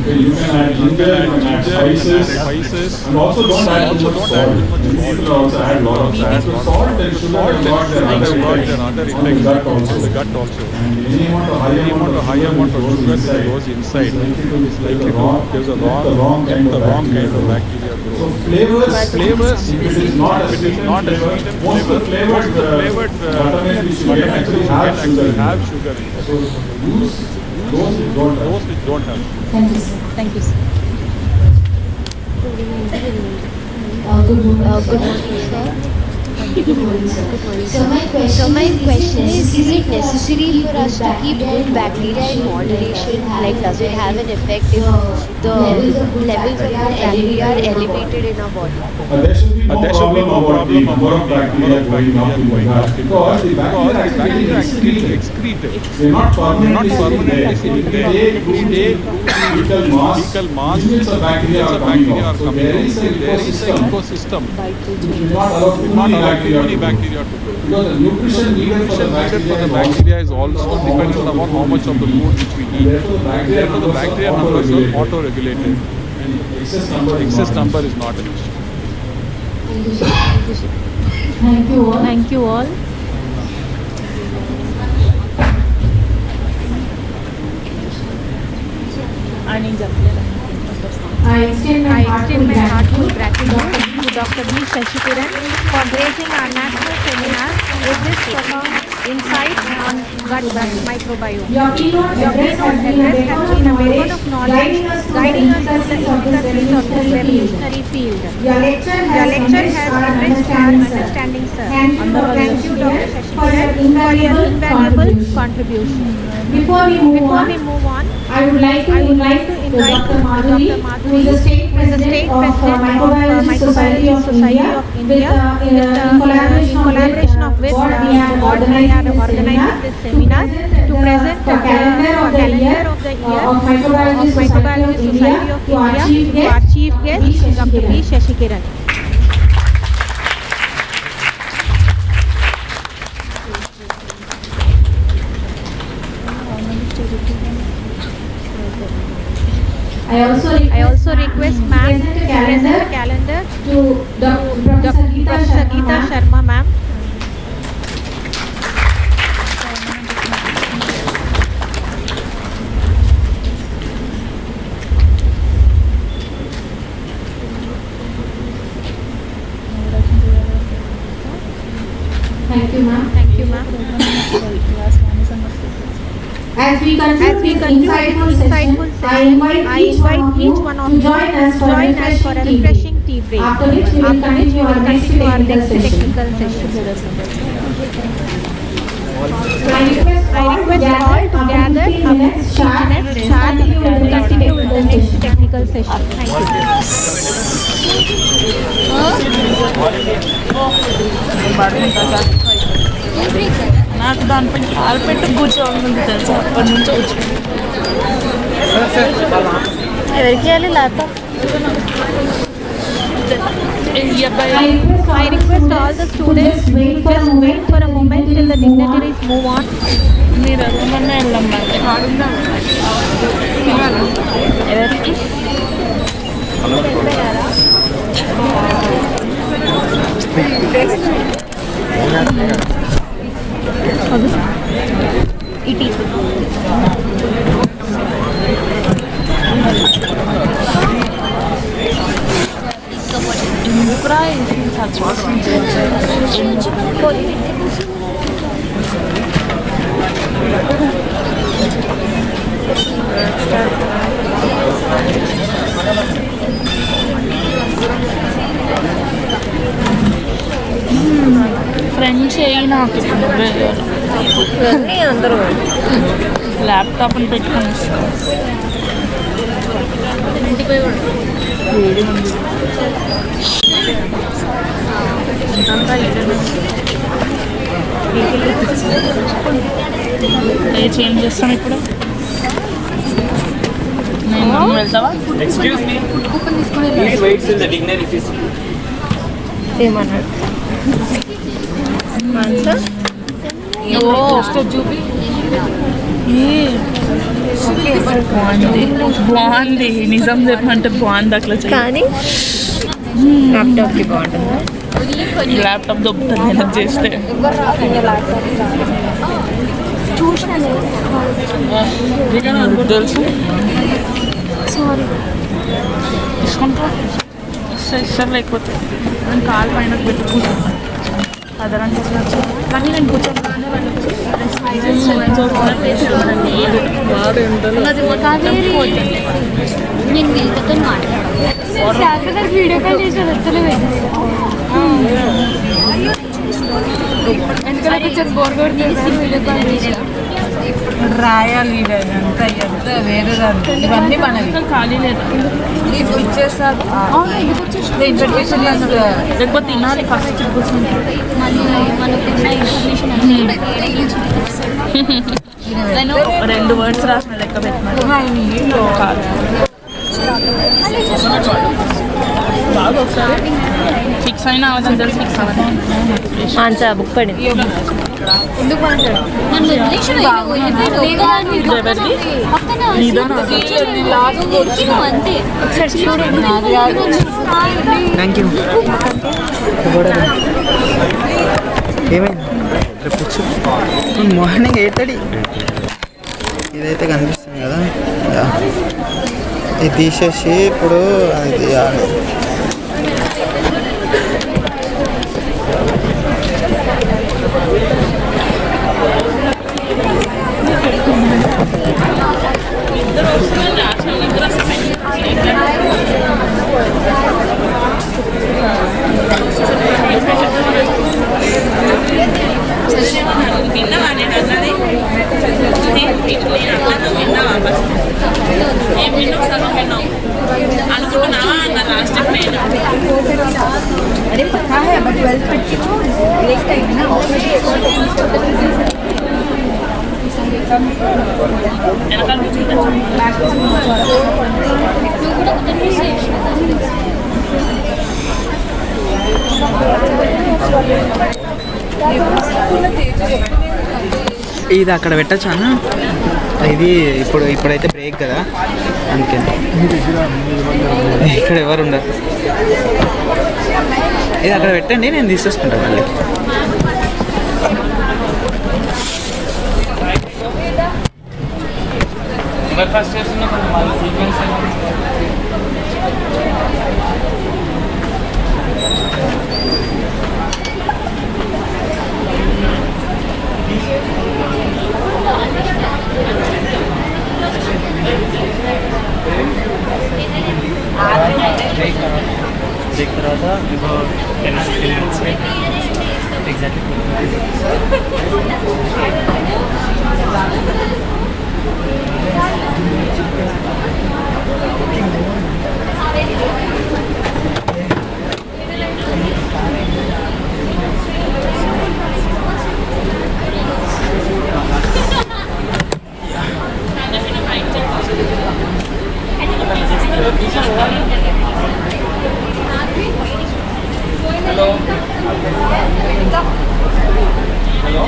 You can add ginger, you can add spices, and also don't add too much salt. People also add a lot of salt. So salt and sugar have got their other effect on the gut also. And any amount of high amount of sugar that goes inside is likely to give the wrong kind of bacteria growth. So flavors, if it is not a sweetened flavor, most of the flavored buttermilk which you get actually have sugar in it. So use those which don't have. Thank you, sir. Thank you, sir. Good morning, sir. Good morning, sir. So my question is it necessary for us to keep good bacteria in moderation? Like, does it have an effect if the levels of good bacteria are elevated in our body? There should be no problem about the number of bacteria going up in the gut because the bacteria actually excreted. They are not permanently there. If we take fecal mass, millions of bacteria are coming out. So there is an ecosystem which will not allow too many bacteria to grow. Because the nutrition needed for the bacteria is also dependent upon how much of the food which we eat. Therefore, the bacteria numbers are auto-regulated and excess number is not an issue. Thank you all. Thank you all. I extend my heartful gratitude to Dr. Dr. B. Shashikiran for gracing our national seminar with this profound insight on gut microbiome. Your keynote address has been a beacon of knowledge, guiding us through the intricacies of this revolutionary field. Your lecture has enriched our understanding, sir. Thank you, Dr. Shashikiran, for your invaluable contribution. Before we move on, I would like to invite Dr. Madhuri, who is the state president of Microbiology Society of India, in collaboration with what we have organized this seminar, to present the calendar of the year of Microbiology Society of India to our chief guest, Dr. B. Shashikiran. I also request ma'am to present the calendar to Professor Geeta Sharma ma'am. Thank you ma'am. As we conclude this insightful session, I invite each one of you to join us for a refreshing tea break, after which we will continue our next technical session. I request all to gather after 15 minutes sharp to continue with the next technical session. Thank you. నాకు దానిపైన కాలు పెట్టి కూర్చోవాలని తెలుసు అప్పటి నుంచి ఎవరికి వెళ్ళి laptop I request all the students to just wait for a moment till the dignitaries move on. మీరు ఏమన్నా వెళ్ళమ్మా ఎవరికి It is. ఫ్రెండ్స్ అయ్యి నాకు అందరూ ల్యాప్టాప్ని పెట్టుకొని చేంజ్ చేస్తాను ఇప్పుడు నేను వెళ్తావా ఏమన్నాడు బాగుంది నిజం చెప్పమంటే బాగుంది అట్లా కానీ ల్యాప్టాప్కి బాగుంటుందా ల్యాప్టాప్ దొబ్బుతుంది నేను చేస్తే తెలుసు తీసుకుంటా ఇస్తారు లేకపోతే నేను కాలు పైన పెట్టుకుంటాను అదనంటే కానీ నేను కూర్చోగానే నేను వీళ్ళతో మాట్లాడాను వీడియో కాల్ చేసి వస్తలే ఎందుకంటే పిక్చర్ బోర్ కొడుతుంది వీడియో కాల్ చేసి రాయాలి అంతా ఎంత వేరే ఇవన్నీ మనవి ఖాళీ లేదు ఇచ్చేస్తారు ఇన్విటేషన్ లేకపోతే తినాలి ఫస్ట్ నేను 2 words రాసిన లెక్క పెట్టినాను బాగా ఒకసారి ఫిక్స్ అయినా అవసరం తెలుసు ఫిక్స్ అవ్వదు బుక్ పడింది ఎందుకు అంటాడు ఏమైంది మార్నింగ్ 8:30 ఇదైతే కనిపిస్తుంది కదా ఇది తీసేసి ఇప్పుడు అది తీయాలి ఇది అక్కడ పెట్టచ్చాను. ఇది ఇప్పుడైతే బ్రేక్ కదా, అందుకని ఇక్కడ ఎవరు ఉండరు. ఇది అక్కడ పెట్టండి, నేను తీసేసుకుంటాను మళ్ళీ. ఫస్ట్ చేస్తున్నా సీక్వెన్స్ బ్రేక్ తర్వాత ఇంకో 10-15 minutes exactly. Hello hello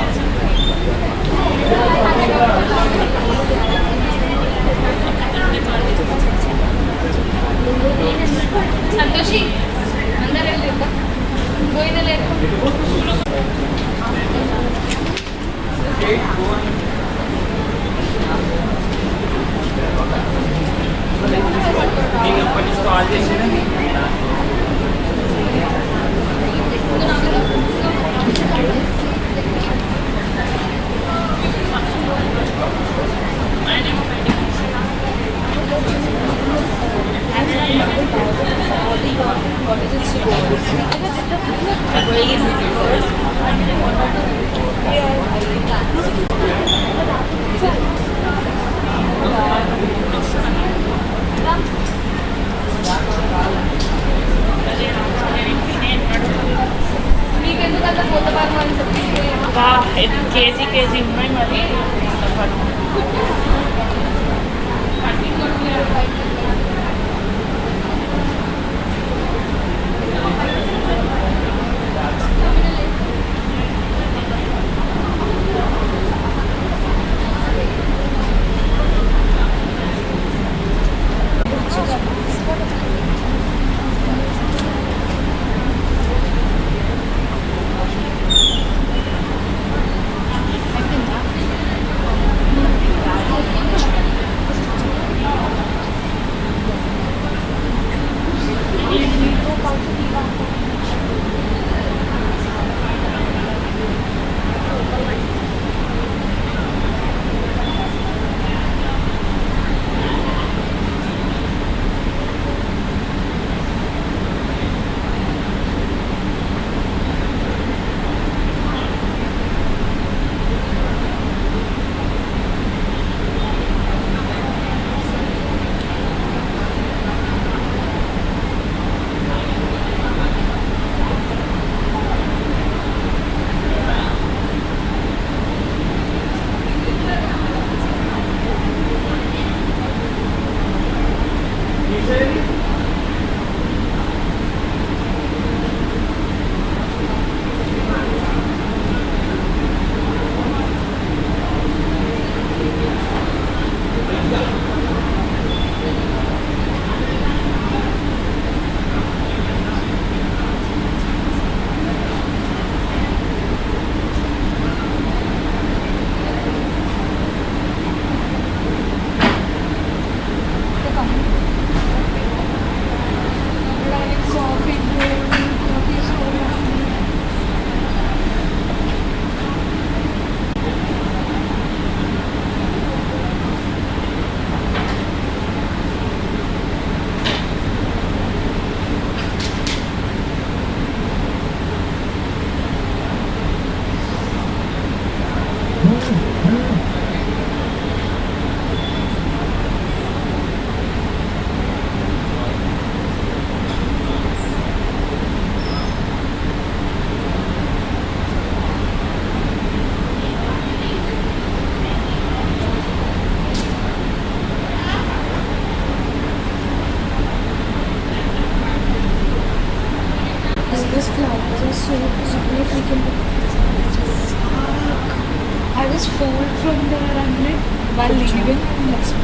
Santoshi అందరూ పోయినలేదు. నేను ఎప్పటి నుంచి కాల్ చేసిన మీకెందుకంత పోత భాగం అని చెప్పి కేజీ ఉన్నాయి మరి. from there and like while leaving next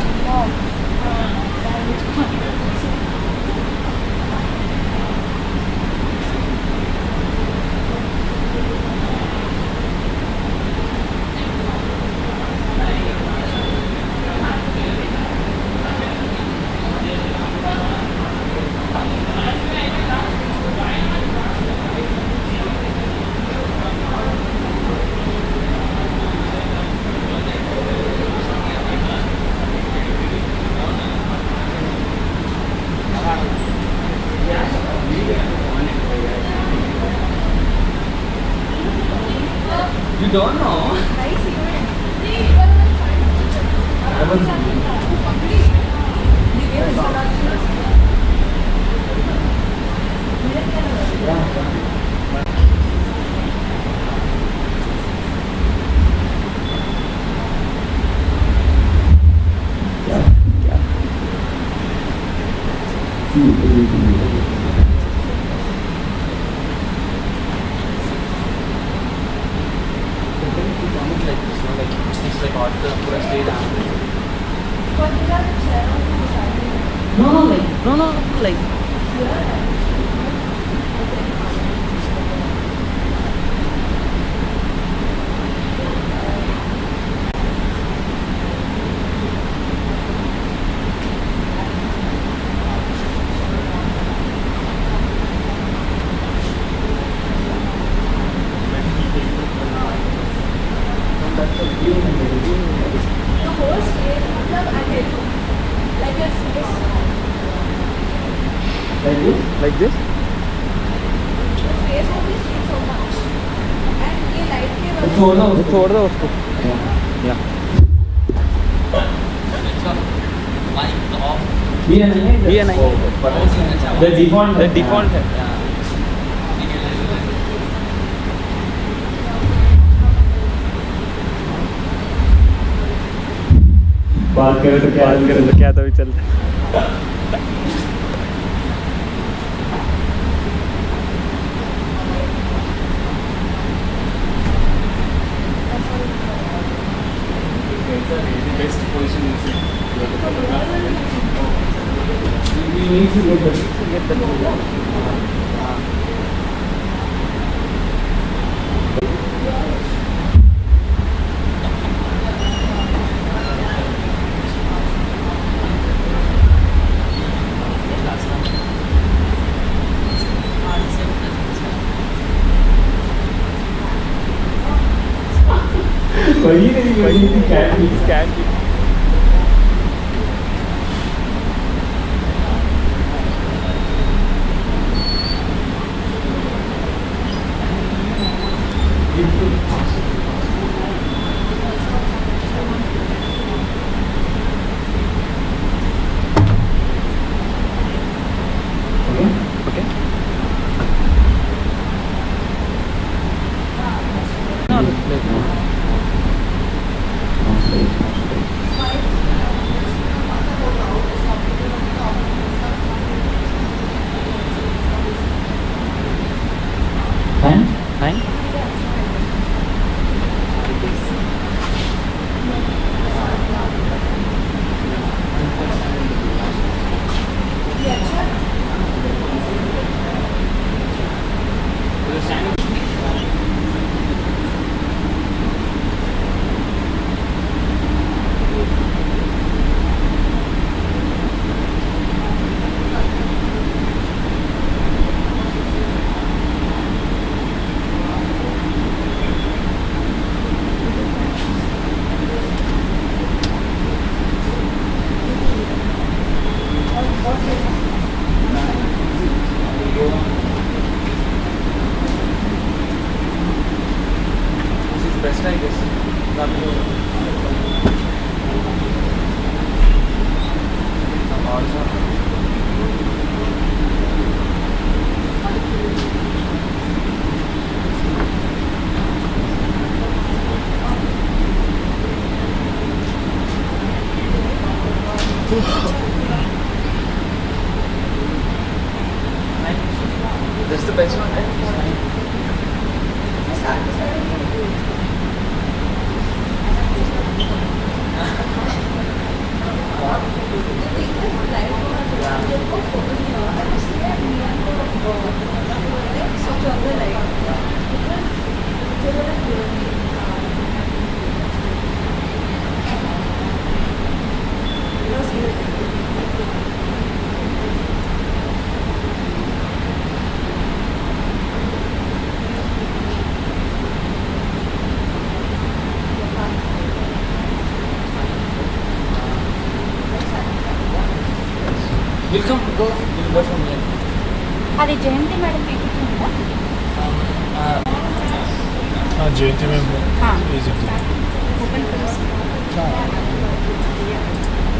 You don't know? No, like Like this? छोड़ दो उसको. Yeah. ये नहीं. The default है. बात करें तो क्या तो भी चलता है. Best position is you are the photographer. We need to get the वही नहीं candy best, I guess. That's the best one, right? We'll come, we'll go from here. అది జయంతి మేడం పీపీటీ ఉందా? జయంతి మేము open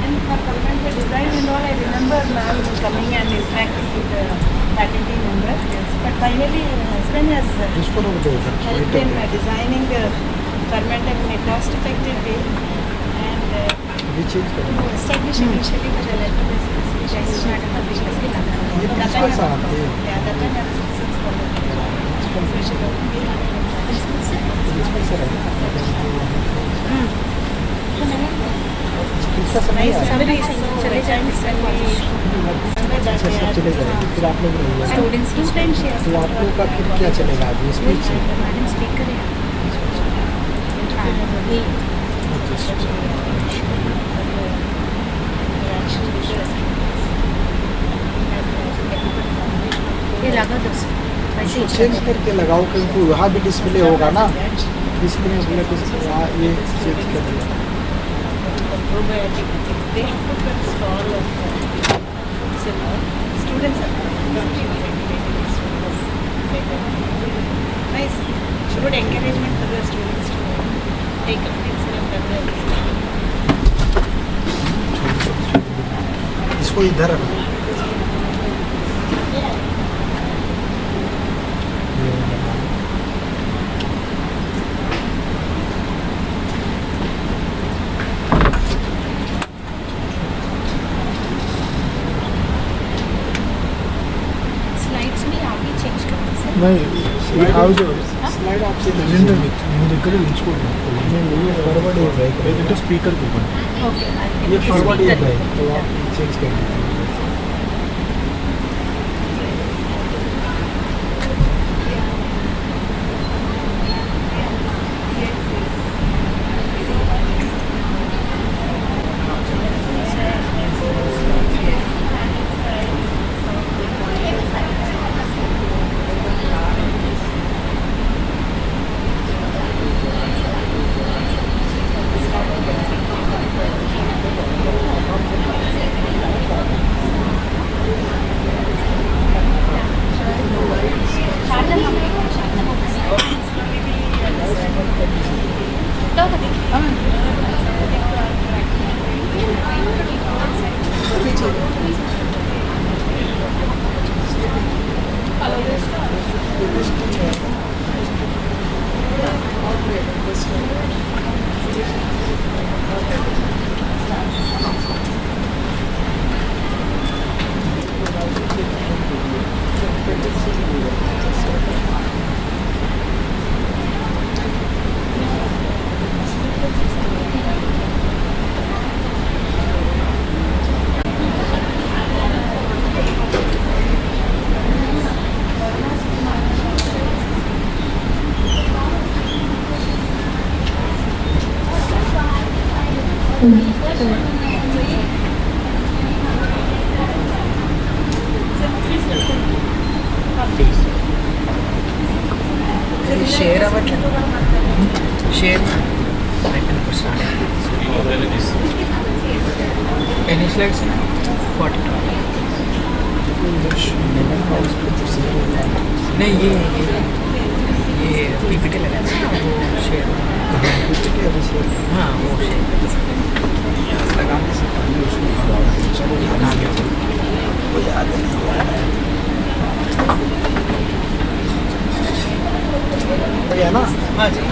And for comment the design and all, I remember ma'am coming and interacting with the faculty member. Yes. But finally, my husband has helped in designing the fermented in a cost-effective way and establish initially for the leather business, which I started for business. That time I was license for तो आप लोग का फिर क्या चलेगा अभी speech ये लगा दो चेंज करके लगाओ क्योंकि वहाँ भी डिस्प्ले होगा ना, इसलिए मैं बोला कि वहाँ ये चेंज कर दिया। They have put a stall of students are nice. Good encouragement for the students to take up things and इसको इधर नहीं स्लाइड आपसे प्रेजेंटर मैं దగ్గర ఉంచుకోండి నేను ఫార్వర్డ్ हो रहा है प्रेजेंटर स्पीकर को ओके ये फॉरवर्ड हो रहा है तो आप चेंज कर दीजिए షేర్ అవ్వట్లేదు షేర్ ఎన్ని స్లైడ్స్ 40 नहीं ये पीपीटी लगा वो शेयर हाँ वो शेयर लगाने से पहले उसको चलो बना लिया वो याद नहीं है ना हाँ जी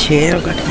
చైర్ ఒకటి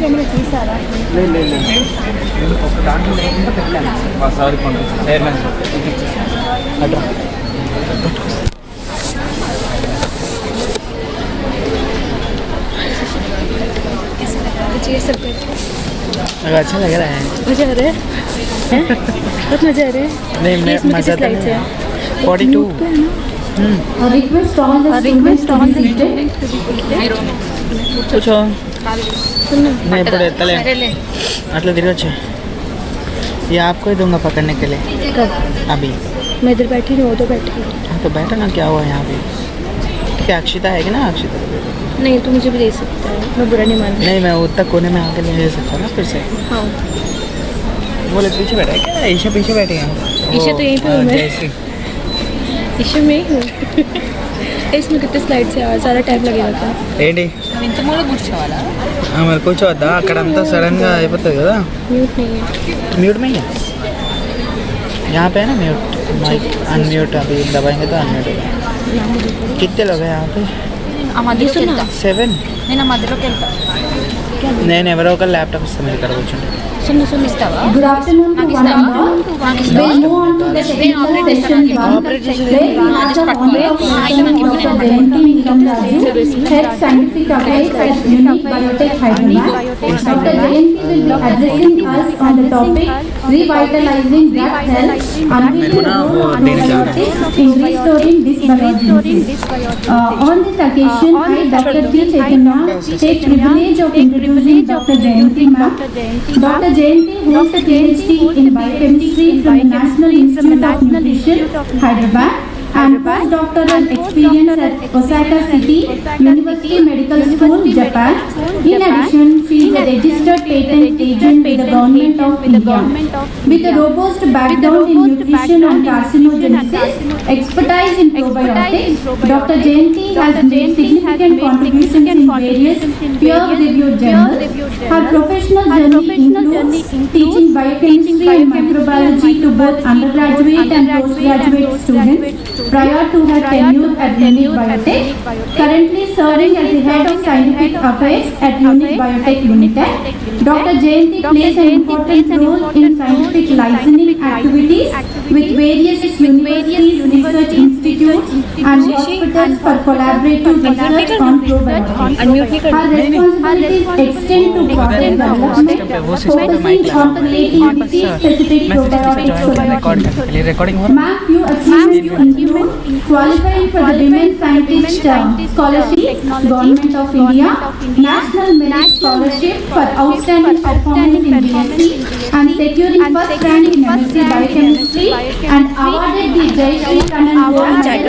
ఏమైనా చూసారా? లేదు ఒక దాంట్లో లేకుండా పెట్టాను మా సార్ పంపిస్తాను చైర్మన్ అడ్రా अच्छा लग रहा है मजा आ रहा है बहुत मजा आ रहा है नहीं मैं मजा तो नहीं 42 request all the students to be seated. కూర్చో मैं ఇప్పుడు ఎత్తలే అట్లా తిరగచ్చు ये आपको ही दूंगा पकड़ने के लिए कब? अभी मैं इधर बैठी नहीं वो तो बैठी हाँ तो बैठो ना क्या हुआ यहाँ पे क्या अक्षिता है कि ना अक्षिता नहीं तो मुझे भी दे सकता है मैं बुरा नहीं मानती नहीं मैं उतना कोने में आके ले सकता ना फिर से हाँ बोले पीछे बैठा है क्या ईशा पीछे बैठे हैं ईशा तो यहीं पे हूँ मैं ईशा में ही हूँ इसमें कितने स्लाइड से यार सारा टाइम लगेगा क्या ఏంటి మరి కూర్చోవద్దా అక్కడంతా సడన్గా అయిపోతుంది కదా म्यूट नहीं है म्यूट में ही है यहाँ पे है ना म्यूट माइक अनम्यूट अभी दबाएंगे तो अनम्यूट होगा कितने लोग हैं यहाँ पे सेवन నేను మధ్యలోకి వెళ్తా నేను ఎవరో ఒక ల్యాప్టాప్ ఇస్తాను మీరు ఇక్కడ కూర్చోండి సున్న ఇస్తావా Good afternoon to one and all. We'll move on to the technical session 1, where we have the honorable Dr. Jayanti Neelam Raju, Head Scientific Affairs at Unique Biotech Hyderabad. Dr. Jayanti will be addressing us on the topic Revitalizing Gut Health, Unwitting Role of Antibiotics in Restoring Dysbiogenesis. On this occasion, I, Dr. T. Chaitanya, take privilege of introducing Dr. Jayanti ma'am. Dr. Jayanti holds a PhD in biochemistry from the National Institute of Nutrition, Hyderabad, and postdoctoral experience at Osaka City University Medical School, Japan. In addition, she is a registered patent agent with the Government of India. With a robust background in nutrition and carcinogenesis, expertise in probiotics, Dr. Jayanti has made significant contributions in various peer-reviewed journals. Her professional journey includes teaching biochemistry and microbiology to both undergraduate and postgraduate students prior to her tenure at Unique Biotech, currently serving as the Head of Scientific Affairs at Unique Biotech Limited. Dr. Jayanti plays an important role in scientific licensing activities with various universities, research institutes and hospitals for collaborative research on probiotics. Her responsibilities extend to product development, focusing on creating disease-specific probiotic solutions. Ma'am, few achievements include qualifying for the Women Scientist Scholarship, Government of India, National Merit Scholarship for outstanding performance in BSc, and securing first rank in MSc Biochemistry, and awarded the Jayashree Kannan Gold Medal